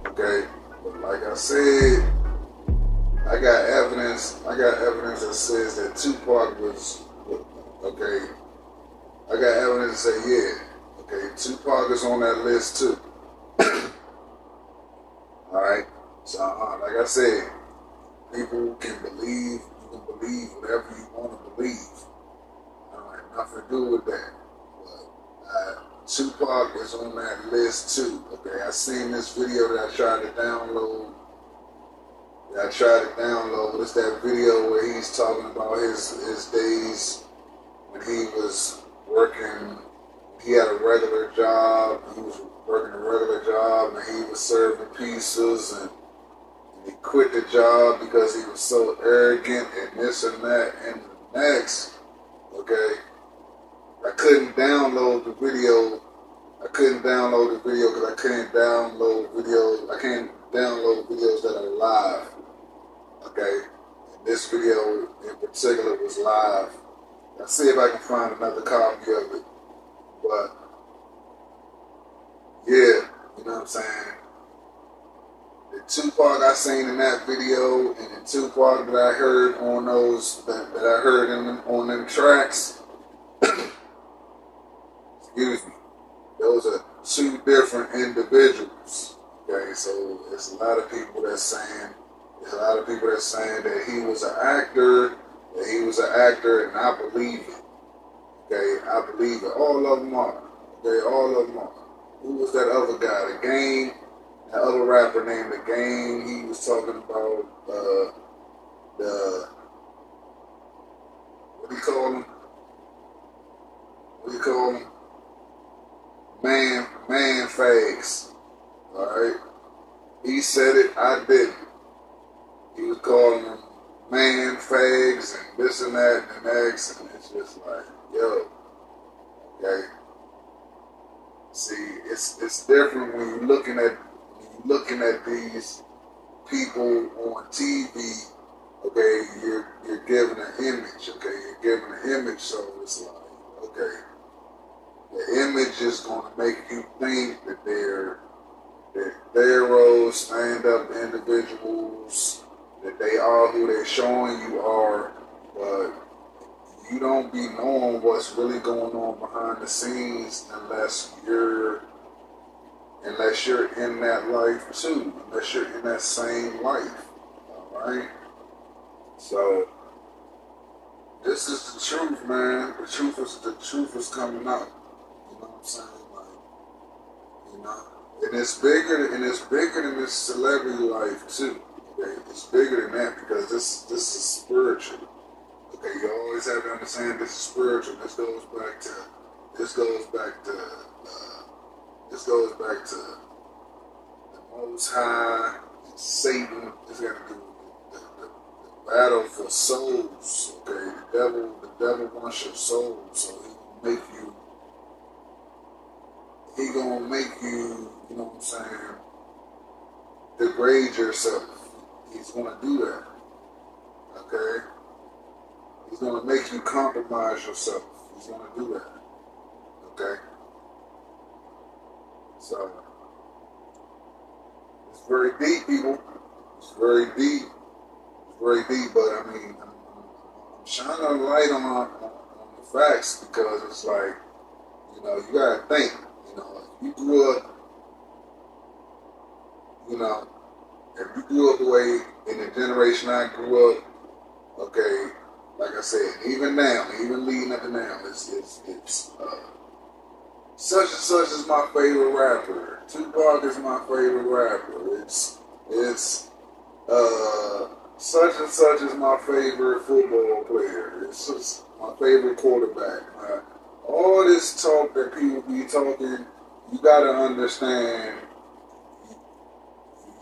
Okay? But like I said, I got evidence that says that Tupac was, okay, I got evidence that say, yeah, okay, Tupac is on that list too. Alright, so like I said, people can believe, you can believe whatever you want to believe. Alright, nothing to do with that. But Tupac is on that list too. Okay, I seen this video that I tried to download. It's that video where he's talking about his days when he was working. He had a regular job. He was working a regular job, and he was serving pizzas, and he quit the job because he was so arrogant and this and that and the next. Okay, I couldn't download the video. because I can't download videos. I can't download videos that are live. Okay, and this video in particular was live. I'll see if I can find another copy of it. But yeah, you know what I'm saying? The Tupac I seen in that video and the Tupac that I heard on those that I heard on them tracks, excuse me, those are two different individuals. Okay, so there's a lot of people that's saying that he was an actor, and I believe it. Okay, I believe it. All of them are. Okay, all of them are. Who was that other guy? The Game, that other rapper named The Game. He was talking about what do you call him? Man fags. Alright? He said it, I didn't. He was calling them man fags and this and that and the next, and it's just like, yo, okay. See, it's different when you're looking at these people on TV. Okay, you're given an image. Okay, you're given an image, so it's like, okay, the image is going to make you think that they're thorough, stand-up individuals, that they are who they're showing you are, but you don't be knowing what's really going on behind the scenes unless you're in that life too, unless you're in that same life. Alright? So this is the truth, man. The truth is coming out. You know what I'm saying? Like, you know. And it's bigger than this celebrity life too. Okay? It's bigger than that because this is spiritual. Okay, you always have to understand this is spiritual. This goes back to the Most High, Satan. It's got to do with the battle for souls. Okay, the devil wants your soul, so he gonna make you, you know what I'm saying, degrade yourself. He's gonna do that. Okay. He's going to make you compromise yourself. He's going to do that. Okay? So, it's very deep, people. It's very deep. It's very deep, but I mean, I'm shining a light on the facts because it's like, you know, you got to think. You know, if you grew up, the way in the generation I grew up, okay, like I said, even now, even leading up to now, it's such and such is my favorite rapper. Tupac is my favorite rapper. It's such and such is my favorite football player. It's just my favorite quarterback. All this talk that people be talking, you gotta understand.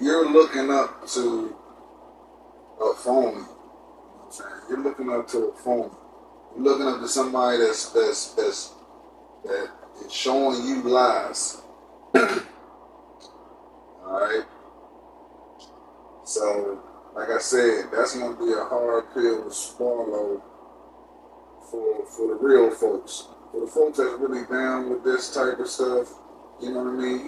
You're looking up to a phony. You're looking up to a phony. You're looking up to somebody that is showing you lies. Alright? So, like I said, that's going to be a hard pill to swallow for the real folks. For the folks that's really down with this type of stuff, you know what I mean?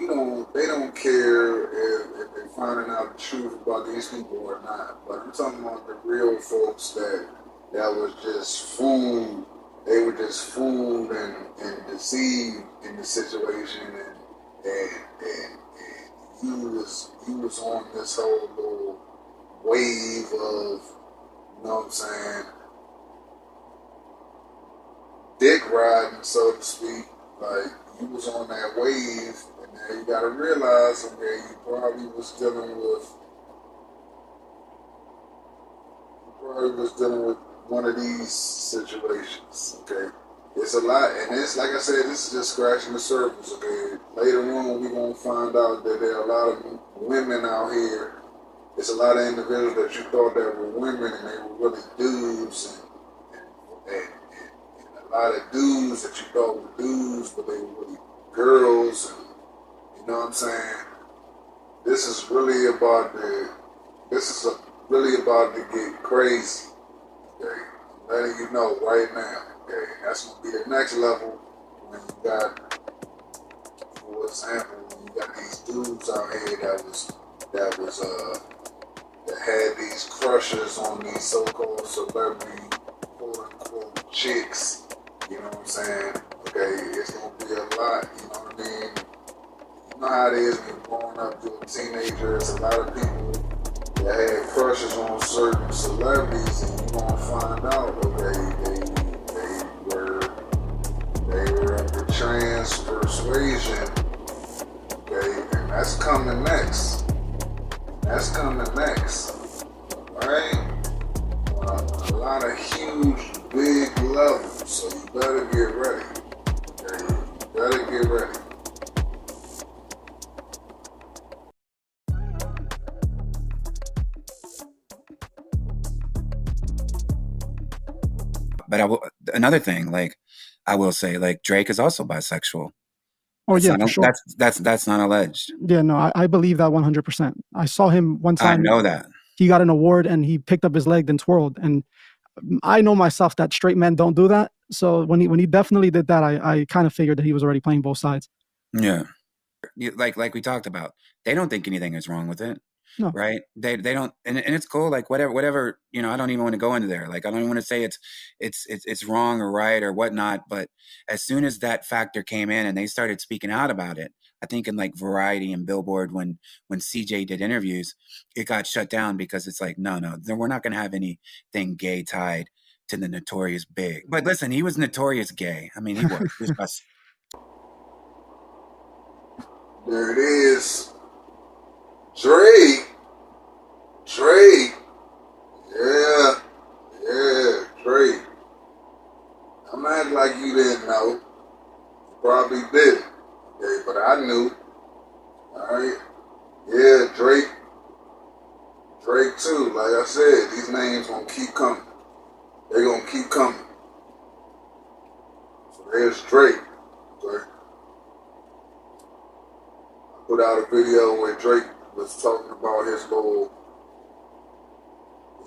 They don't care if they're finding out the truth about these people or not. But I'm talking about the real folks that was just fooled. They were just fooled and deceived in the situation, and you was on this whole little wave of, you know what I'm saying, dick riding, so to speak. Like, you was on that wave, and then you gotta realize, okay, you probably was dealing with one of these situations, okay? It's a lot, and it's like I said, this is just scratching the surface, okay? Later on, we're gonna find out that there are a lot of women out here. It's a lot of individuals that you thought that were women, and they were really dudes, and a lot of dudes that you thought were dudes, but they were really girls, and you know what I'm saying? This is really about to get crazy, okay? I'm letting you know right now, okay? That's gonna be the next level when you got, for example, when you got these dudes out here that had these crushes on these so-called celebrity, quote-unquote, chicks. You know what I'm saying? Okay, it's gonna be a lot, you know what I mean? You know how it is when you're growing up, you're a teenager, there's a lot of people that had crushes on certain celebrities, and you're gonna find out, okay, they were of the trans persuasion, okay, and that's coming next. That's coming next, alright? A lot of huge, big levels, so you better get ready. Okay? You better get ready. But another thing, like, I will say, like, Drake is also bisexual. Oh, yeah, for sure. That's not alleged. Yeah, no, I believe that 100%. I saw him one time. I know that. He got an award and he picked up his leg and twirled. And I know myself that straight men don't do that. So when he definitely did that, I kind of figured that he was already playing both sides. Yeah. Like we talked about, they don't think anything is wrong with it. No. Right? They don't, and it's cool. Like whatever, you know, I don't even want to go into there. Like, I don't even want to say it's wrong or right or whatnot. But as soon as that factor came in and they started speaking out about it, I think in like Variety and Billboard, when CJ did interviews, it got shut down because it's like, no, we're not going to have anything gay tied to the Notorious Big. But listen, he was notorious gay. I mean, he was. There it is. Drake. Yeah, Drake. I'm not acting like you didn't know. You probably did. Okay, but I knew. Alright? Yeah, Drake too. Like I said, these names gonna keep coming. They're gonna keep coming. So there's Drake. Okay? I put out a video where Drake was talking about his little,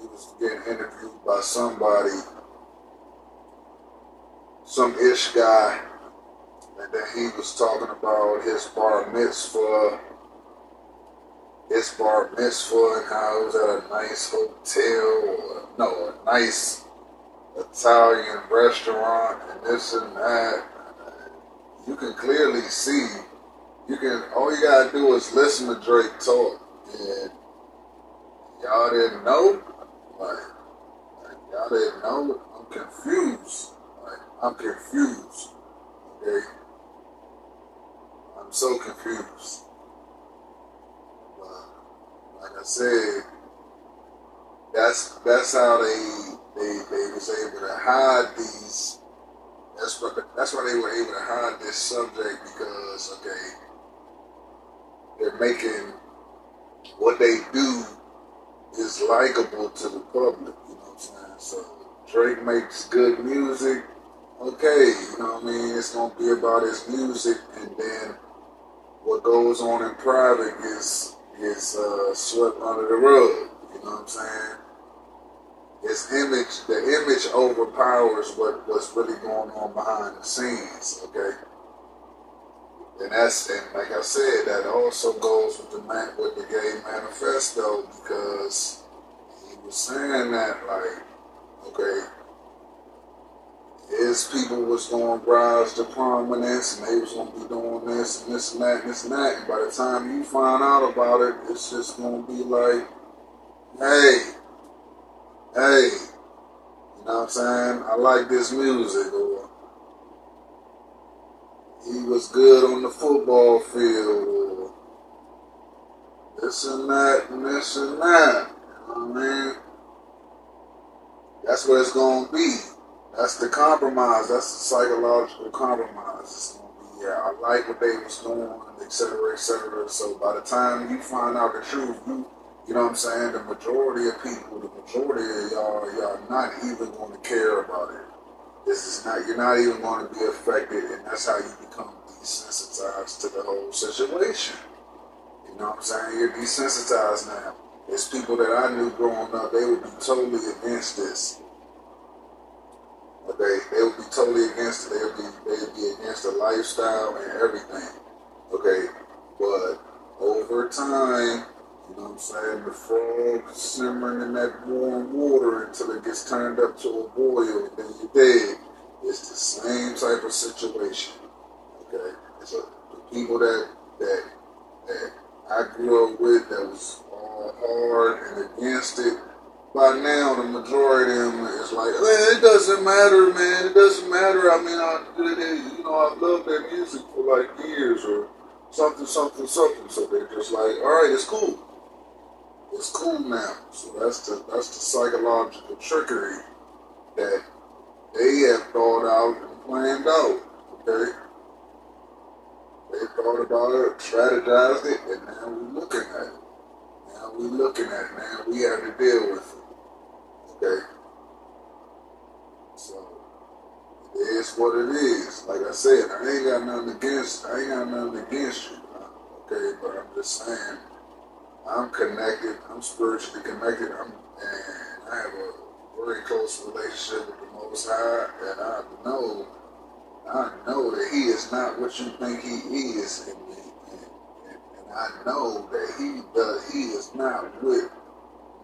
he was getting interviewed by somebody, some ish guy, and then he was talking about his bar mitzvah and how it was at a nice hotel, a nice Italian restaurant and this and that. You can clearly see. All you gotta do is listen to Drake talk, and y'all didn't know? Like y'all didn't know? I'm confused. Okay? I'm so confused. But, like I said, that's how they was able to hide these. That's why they were able to hide this subject, because, okay, they're making what they do is likable to the public, you know what I'm saying? So Drake makes good music, okay, you know what I mean? It's gonna be about his music, and then what goes on in private is swept under the rug, you know what I'm saying? The image overpowers what's really going on behind the scenes, okay? And like I said, that also goes with the Gay Manifesto, because he was saying that, like, okay, his people was going to rise to prominence, and they was going to be doing this and this and that and this and that, and by the time you find out about it, it's just going to be like, hey, you know what I'm saying? I like this music, or was good on the football field, or this and that and this and that. You know what I mean? That's what it's gonna be. That's the compromise. That's the psychological compromise. It's gonna be, yeah, I like what they was doing, etc., etc. So by the time you find out the truth, you know what I'm saying, the majority of people, the majority of y'all not even going to care about it. This is not, you're not even going to be affected, and that's how you become desensitized to the whole situation. You know what I'm saying? You're desensitized now. There's people that I knew growing up, they would be totally against this. Okay, they would be totally against it. They'd be against the lifestyle and everything. Okay, but over time, you know what I'm saying, the frog simmering in that warm water until it gets turned up to a boil and then you're dead. It's the same type of situation. Okay, it's the people that I grew up with that was all hard and against it. By now, the majority of them is like, man, it doesn't matter, man. It doesn't matter. I mean, I loved their music for like years or something. So they're just like, all right, it's cool. It's cool now. So that's the psychological trickery that they have thought out and planned out. Okay, they thought about it, strategized it, and now we're looking at it. Now we have to deal with it. Okay, so it is what it is. Like I said, I ain't got nothing against you. Okay, but I'm just saying, I'm connected. I'm spiritually connected. And I have a very close relationship with the Most High, and I know that He is not what you think He is in me, and I know that He is not with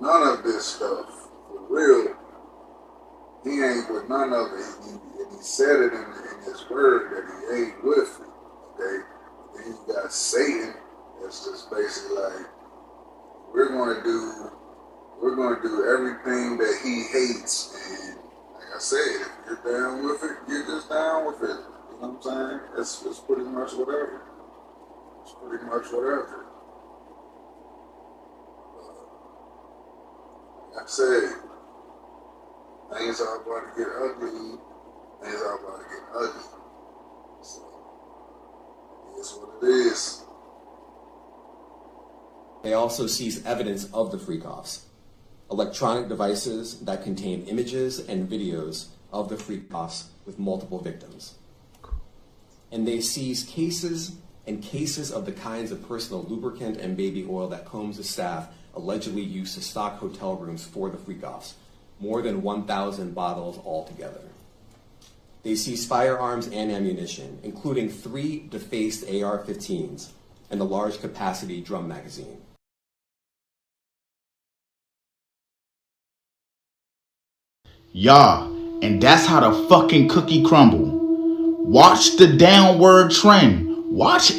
none of this stuff. For real, He ain't with none of it. And He said it in His word that He ain't with it. Okay, then you got Satan. That's just basically like, we're going to do everything that he hates, and like I said, if you're down with it, you're just down with it. You know what I'm saying? It's pretty much whatever. It's pretty much whatever. Like I said, things are about to get ugly. So it is what it is. They also seized evidence of the freak-offs, electronic devices that contain images and videos of the freak-offs with multiple victims. And they seized cases of the kinds of personal lubricant and baby oil that Combs' staff allegedly used to stock hotel rooms for the freak-offs, more than 1,000 bottles altogether. They seized firearms and ammunition, including 3 defaced AR-15s and a large capacity drum magazine. Yeah, and that's how the fucking cookie crumble. Watch the downward trend. Watch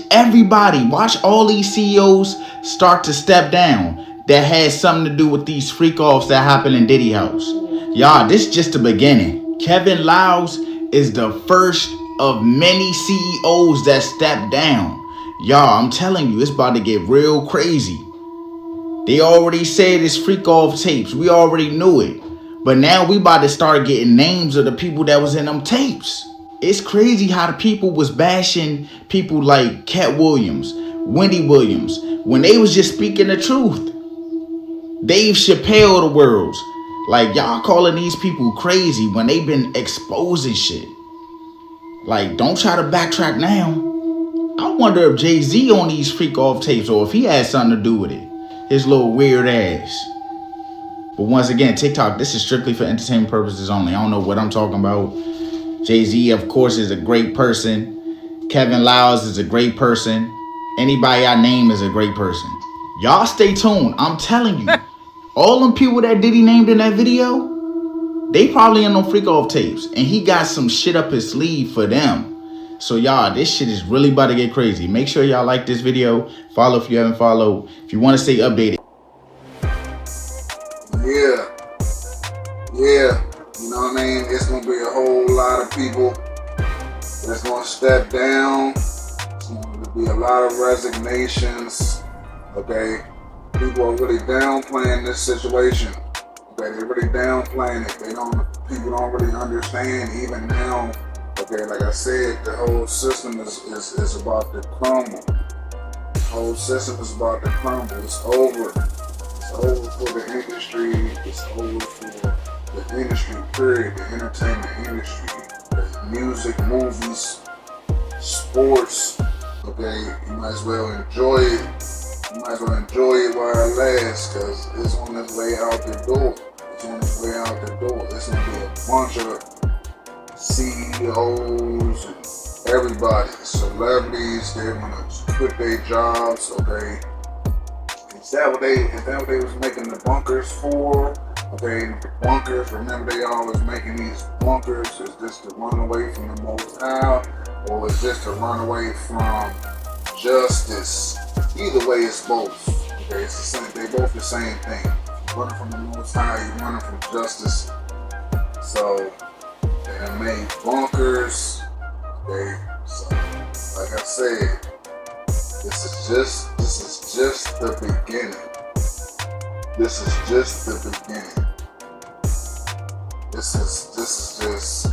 all these CEOs start to step down that has something to do with these freak-offs that happen in Diddy house. Yeah, this is just the beginning. Kevin Liles is the first of many CEOs that step down. Y'all, I'm telling you, it's about to get real crazy. They already said it's freak-off tapes. We already knew it. But now we about to start getting names of the people that was in them tapes. It's crazy how the people was bashing people like Cat Williams, Wendy Williams, when they was just speaking the truth. Dave Chappelle the worlds. Like, y'all calling these people crazy when they been exposing shit. Like, don't try to backtrack now. I wonder if Jay-Z on these freak-off tapes or if he had something to do with it. His little weird ass. But once again, TikTok, this is strictly for entertainment purposes only. I don't know what I'm talking about. Jay-Z, of course, is a great person. Kevin Liles is a great person. Anybody I name is a great person. Y'all stay tuned. I'm telling you. All them people that Diddy named in that video, they probably in them freak-off tapes. And he got some shit up his sleeve for them. So y'all, this shit is really about to get crazy. Make sure y'all like this video. Follow if you haven't followed. If you want to stay updated. Yeah, you know what I mean? It's going to be a whole lot of people that's going to step down. be a lot of resignations. Okay, people are really downplaying this situation. Okay, they're really downplaying it. People don't really understand even now. Okay, like I said, the whole system is about to crumble. The whole system is about to crumble. It's over. It's over for the industry. It's over for the industry, period. The entertainment industry. The music, movies, sports. Okay, you might as well enjoy it. You might as well enjoy it while it lasts, because it's on its way out the door. It's on its way out the door. It's going to be a bunch of CEOs and everybody, celebrities, they're gonna quit their jobs, okay? Is that what they was making the bunkers for? Okay, the bunkers, remember they always making these bunkers. Is this to run away from the Most High, or is this to run away from justice? Either way, it's both. Okay, it's the same, they both the same thing. You're running from the Most High, you're running from justice. So they made bunkers. Okay, so like I said, this is just the beginning. This is just the beginning. This is just,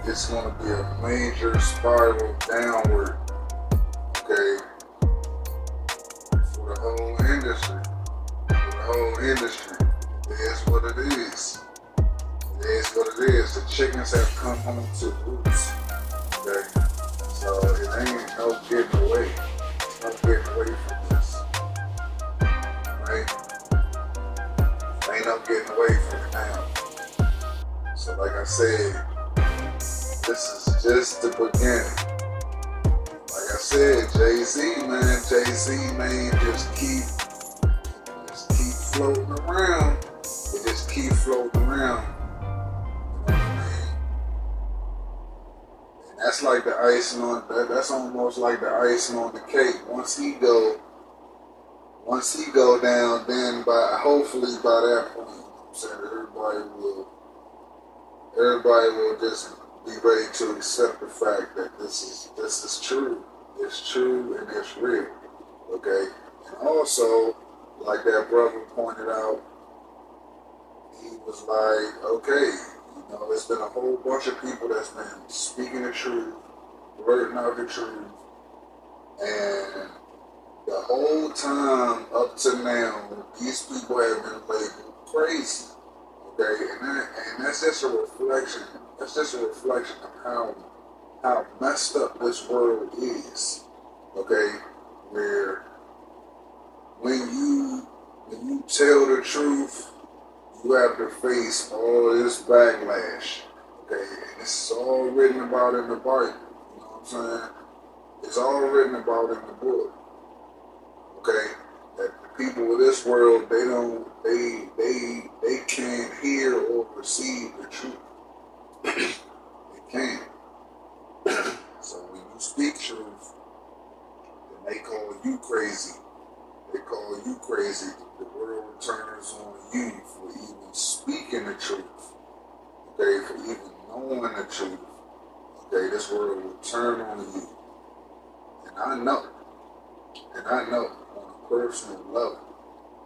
it's gonna be a major spiral downward, okay, for the whole industry. For the whole industry. It is what it is. It is what it is. The chickens have come home to roost. Okay? So it ain't no getting away. There's no getting away from this. Right? Ain't no getting away from it now. So like I said, this is just the beginning. Like I said, Jay-Z, man, just keep floating around. It just keep floating around. That's like the icing on that's almost like the icing on the cake. Once he go down, then hopefully by that point, you know what I'm saying, everybody will just be ready to accept the fact that this is true. It's true and it's real. Okay? And also, like that brother pointed out, he was like, okay, you know, there's been a whole bunch of people that's been speaking the truth, blurting out the truth, and the whole time up to now, these people have been labeled crazy. Okay, and that's just a reflection. That's just a reflection of how messed up this world is. Okay, where when you tell the truth, you have to face all this backlash. Okay, and it's all written about in the Bible. You know what I'm saying? It's all written about in the book. Okay, that the people of this world, they can't hear or perceive the truth. They can't. So when you speak truth, then they call you crazy. They call you crazy. The world turns on you for even speaking the truth. Okay, for even knowing the truth. Okay, this world will turn on you. And I know on a personal level.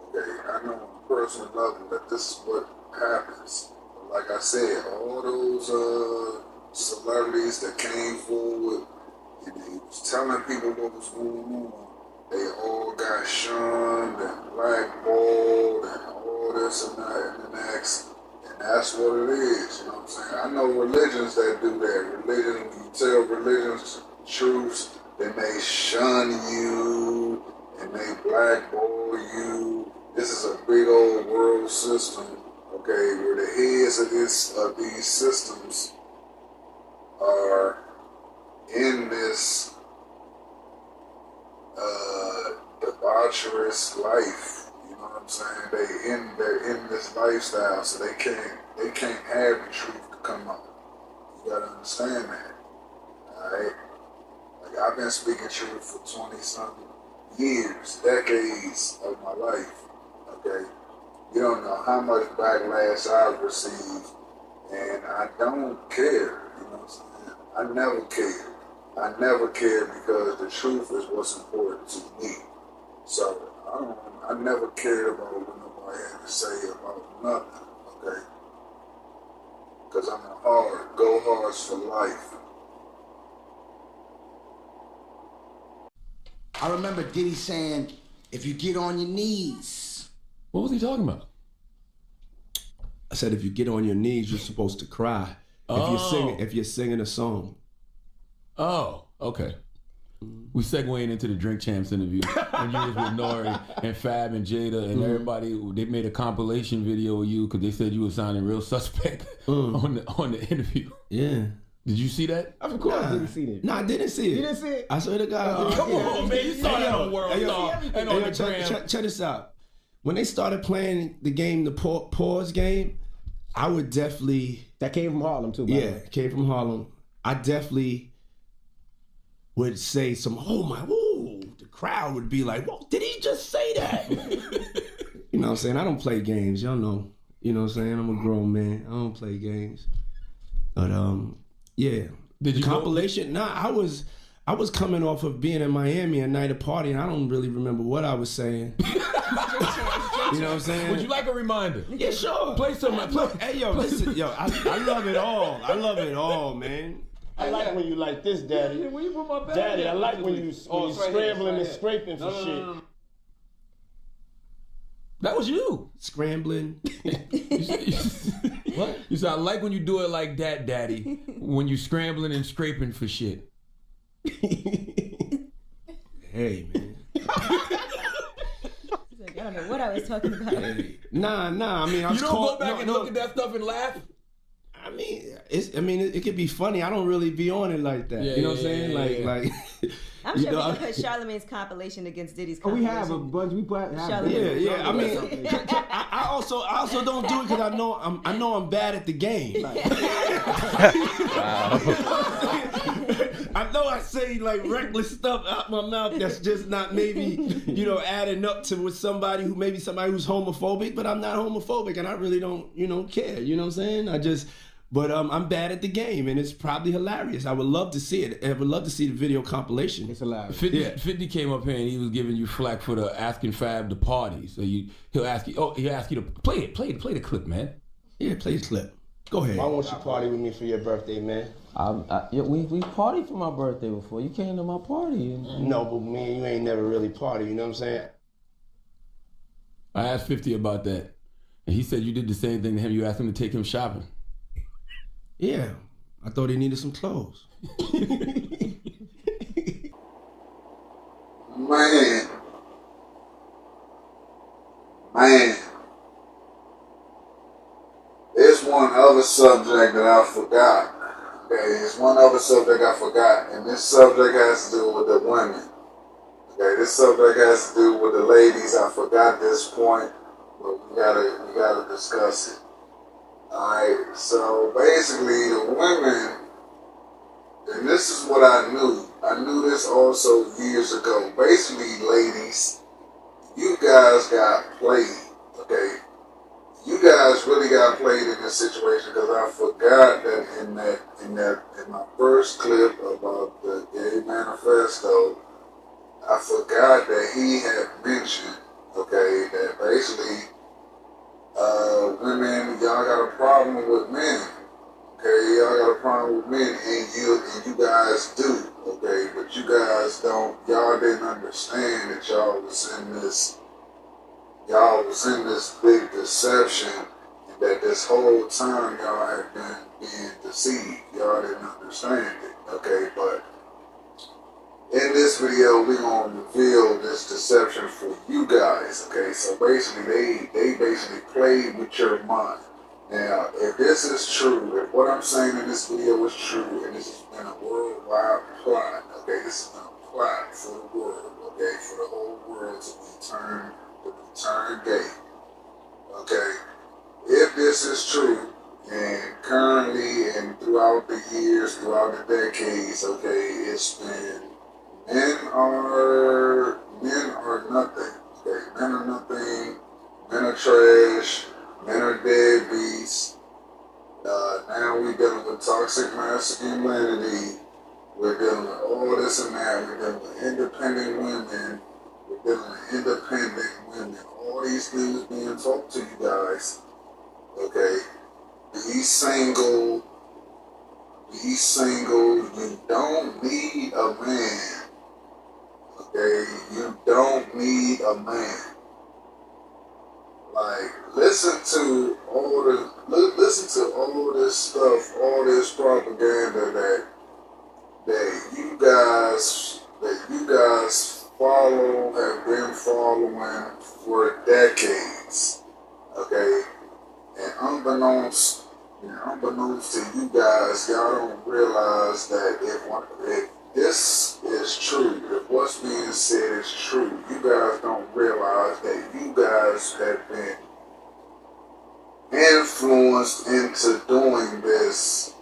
Okay, I know on a personal level that this is what happens. But like I said, all those celebrities that came forward and they was telling people what was going on, they all got shunned and blackballed and all this and that and the next. And that's what it is, you know what I'm saying? I know religions that do that. Religion, when you tell religions truths, then they shun you and they blackball you. This is a big old world system, okay, where the heads of these systems are in this debaucherous life. You know what I'm saying? They're in this lifestyle, so they can't have the truth to come out. You gotta understand that. Alright? Like I've been speaking truth for 20-something years, decades of my life. Okay? You don't know how much backlash I've received, and I don't care. You know what I'm saying? I never cared. I never cared because the truth is what's important to me. So I never cared about what nobody had to say about nothing, okay? Because I'm a go hards for life. I remember Diddy saying, if you get on your knees. What was he talking about? I said, if you get on your knees, you're supposed to cry. If you're singing a song. Oh, okay. We segueing into the Drink Champs interview when you was with Nori and Fab and Jada and everybody. They made a compilation video of you because they said you were sounding real suspect on the interview. Yeah. Did you see that? Of course, I didn't see it. No, I didn't see it. You didn't see it? I swear to God. Come on, man. You saw that on World Star and on the gram. Check this out. When they started playing the game, the pause game, I would definitely... That came from Harlem, too, by the way. Yeah, it came from Harlem. I definitely would say some, the crowd would be like, whoa, did he just say that? You know what I'm saying? I don't play games, y'all know. You know what I'm saying? I'm a grown man. I don't play games. But, yeah. Did you compilation? Nah, I was coming off of being in Miami a night of party, and I don't really remember what I was saying. You know what I'm saying? Would you like a reminder? Yeah, sure. Play some. Hey, yo, listen, yo, I love it all. I love it all, man. I like when you like this, Daddy. Where you put my bag? Daddy, I like when you scrambling and scraping for shit. That was you. Scrambling. What? You said, I like when you do it like that, Daddy. When you scrambling and scraping for shit. Hey, man. I don't know what I was talking about. Hey. Nah. I mean, I was you don't go back and look at that stuff and laugh? I mean, it could be funny. I don't really be on it like that. You know what I'm saying? Like. I'm sure we can put Charlamagne's compilation against Diddy's compilation. We have a bunch. We put. Yeah. I mean, I also don't do it because I know I'm bad at the game. Like, I know I say like reckless stuff out my mouth that's just not maybe adding up to with somebody who's homophobic, but I'm not homophobic and I really don't care. You know what I'm saying? But I'm bad at the game, and it's probably hilarious. I would love to see it. I would love to see the video compilation. It's hilarious. 50 came up here and he was giving you flack for the asking Fab to party. So he'll ask you. Oh, he'll ask you to play the clip, man. Yeah, play the clip. Go ahead. Why won't you party with me for your birthday, man? We partied for my birthday before. You came to my party. No, but me and you ain't never really party. You know what I'm saying? I asked 50 about that, and he said you did the same thing to him. You asked him to take him shopping. Yeah, I thought he needed some clothes. Man. There's one other subject that I forgot. Okay, there's one other subject I forgot, and this subject has to do with the women. Okay, this subject has to do with the ladies. I forgot this point, but we gotta discuss it. Alright, so basically the women, and this is what I knew this also years ago. Basically, ladies, you guys got played, okay? You guys really got played in this situation because I forgot that in my first clip about the Gay Manifesto, I forgot that he had mentioned, okay, that basically women, y'all got a problem with men. Okay, y'all got a problem with men, and you guys do. Okay, but you guys don't. Y'all didn't understand that y'all was in this big deception, and that this whole time y'all had been being deceived. Y'all didn't understand it. Okay, but in this video, we're going to reveal this deception for you guys, okay? So basically, they basically played with your mind. Now, if this is true, if what I'm saying in this video is true, and this has been a worldwide plot, okay? This has been a plot for the world, okay? For the whole world to be turned gay, okay? If this is true, and currently and throughout the years, throughout the decades, okay, it's been men are nothing. Okay, men are nothing. Men are trash. Men are deadbeats. Now we're dealing with toxic masculinity. We're dealing with this and that. We're dealing with independent women. We're dealing with independent women. All these things being taught to you guys. Okay? Be single. Be single. You don't need a man. Okay? You don't need a man. Like, listen to all this stuff, all this propaganda that you guys follow, have been following for decades. Okay? And unbeknownst to you guys, y'all don't realize that if this is true, if what's being said is true, you guys don't realize that you guys have been influenced into doing this,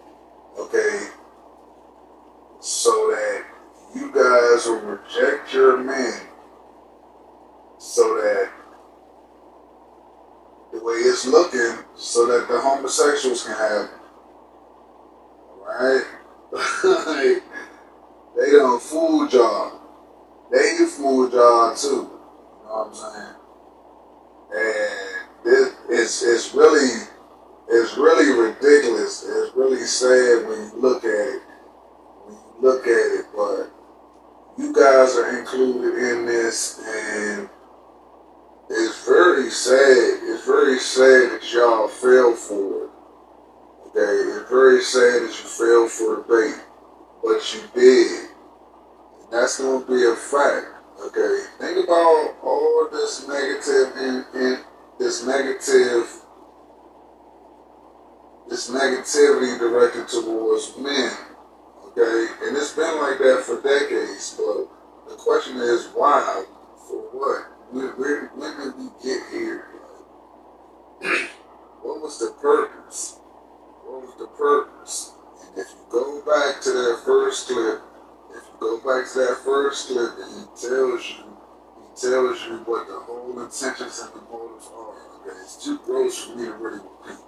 okay, so that you guys will reject your men, so that the way it's looking, so that the homosexuals can have it. Alright? They done fooled y'all. They fooled y'all too. You know what I'm saying? And it's really ridiculous. It's really sad when you look at it. But you guys are included in this, and it's very sad. It's very sad that y'all fell for it. Okay? It's very sad that you fell for the bait. But you did. And that's going to be a fact. Okay? Think about all this negative and this negativity directed towards men. Okay? And it's been like that for decades. But the question is, why? For what? When did we get here? What was the purpose? What was the purpose? And if you go back to that first clip, and he tells you what the whole intentions and the motives are. Okay, it's too gross for me to really repeat.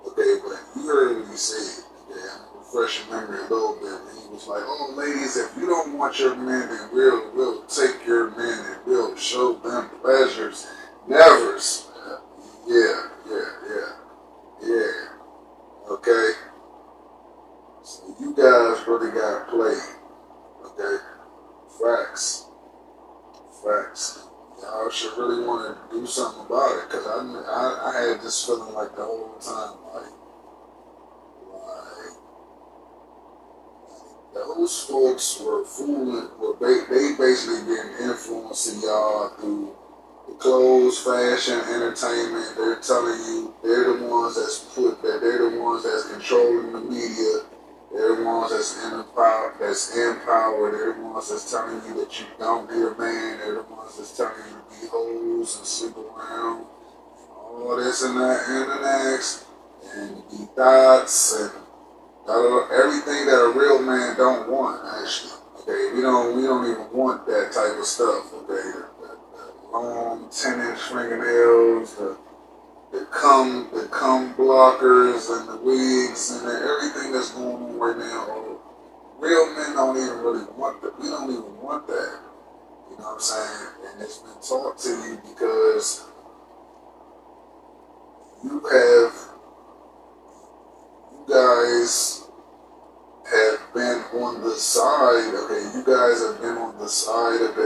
Okay, but you heard what he said. Okay, I'm gonna refresh your memory a little bit. And he was like, "Oh, ladies, if you don't want your men, then we'll take your men and we'll show them pleasures, nevers." Yeah. Okay. So you guys really got played. Okay? Facts. Y'all should really want to do something about it, because I had this feeling like the whole time, like those folks were fooling, they basically been influencing y'all through the clothes, fashion, entertainment. They're telling you they're the ones they're the ones that's controlling the media. They're the ones that's in power. They're the ones that's telling you that you don't need a man. They're the ones that's telling you to be hoes and sleep around. All this and that and the next. And be thoughts and everything that a real man don't want, actually. Okay, we don't even want that type of stuff. Okay, the long 10-inch fingernails, the cum blockers and the wigs and everything that's going on right now. Real men don't even really want that. We don't even want that. You know what I'm saying? And it's been taught to you because you guys have been on the side. Okay, you guys have been on the side of the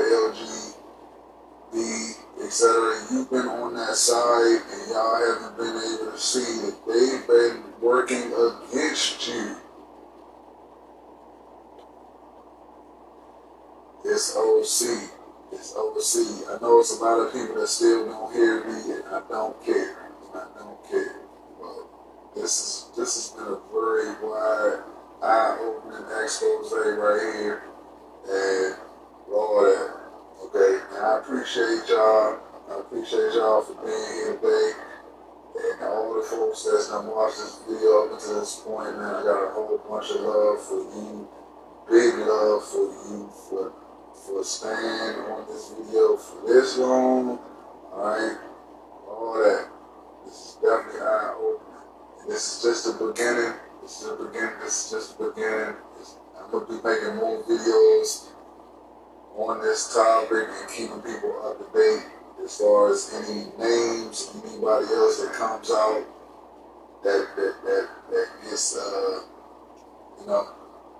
LGBT, etc. You've been on that side, and y'all haven't been able to see that they've been working against you. It's OC. I know it's a lot of people that still don't hear me, and I don't care. But this has been a very wide, eye-opening expose right here, and Lord, okay, and I appreciate y'all. For being here today, and all the folks that's done watched this video up until this point, man. I got a whole bunch of love for you, big love for you for staying on this video for this long. Alright, all that. This is definitely eye-opening. And this is just the beginning. I'm I'm gonna be making more videos on this topic and keeping people up to date as far as any names, anybody else that comes out that gets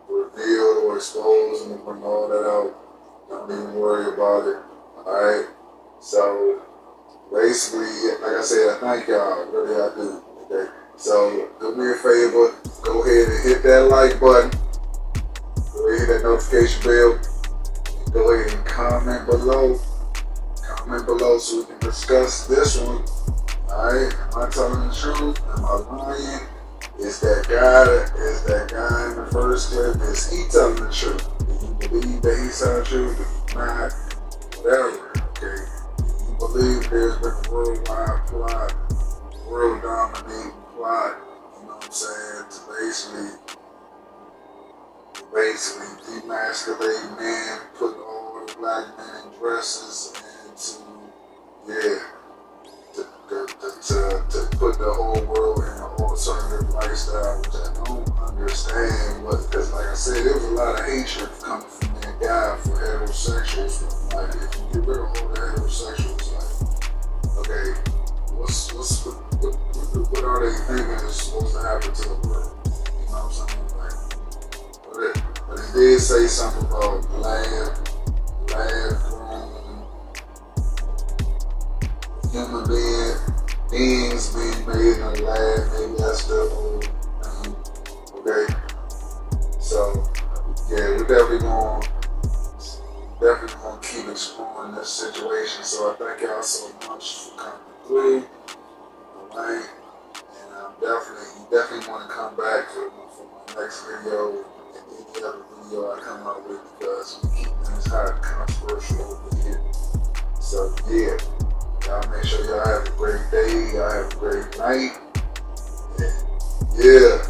revealed or exposed, and bring all that out. Don't even worry about it. Alright? So basically, like I said, I thank y'all. Really I do. Okay. So do me a favor, go ahead and hit that like button. Go ahead and hit that notification bell. And go ahead and comment below. Comment below so we can discuss this one. Alright? Am I telling the truth? Am I lying? Is that guy in the first clip, is he telling the truth? Do you believe that he's telling the truth? If not, whatever, okay? Do you believe there's been a worldwide plot, world dominating plot, you know what I'm saying, to basically demasculate men, put all the black men in dresses, and to put the whole world in an alternative lifestyle, which I don't understand, because like I said, there was a lot of hatred coming from that guy for heterosexuals. Like, if you get rid of all the heterosexuals, like, okay, what are they thinking is supposed to happen to the world? You know what I'm saying? Like, but he did say something about lab grown human beings being made in a lab. Maybe that's the whole thing. Okay, so yeah, we're definitely gonna keep exploring this situation. So I thank y'all so much for coming through. Alright, and you definitely want to come back for my next video and any other video I come out with, because we keep things hot and controversial over here. So yeah, y'all make sure y'all have a great day, y'all have a great night, and yeah.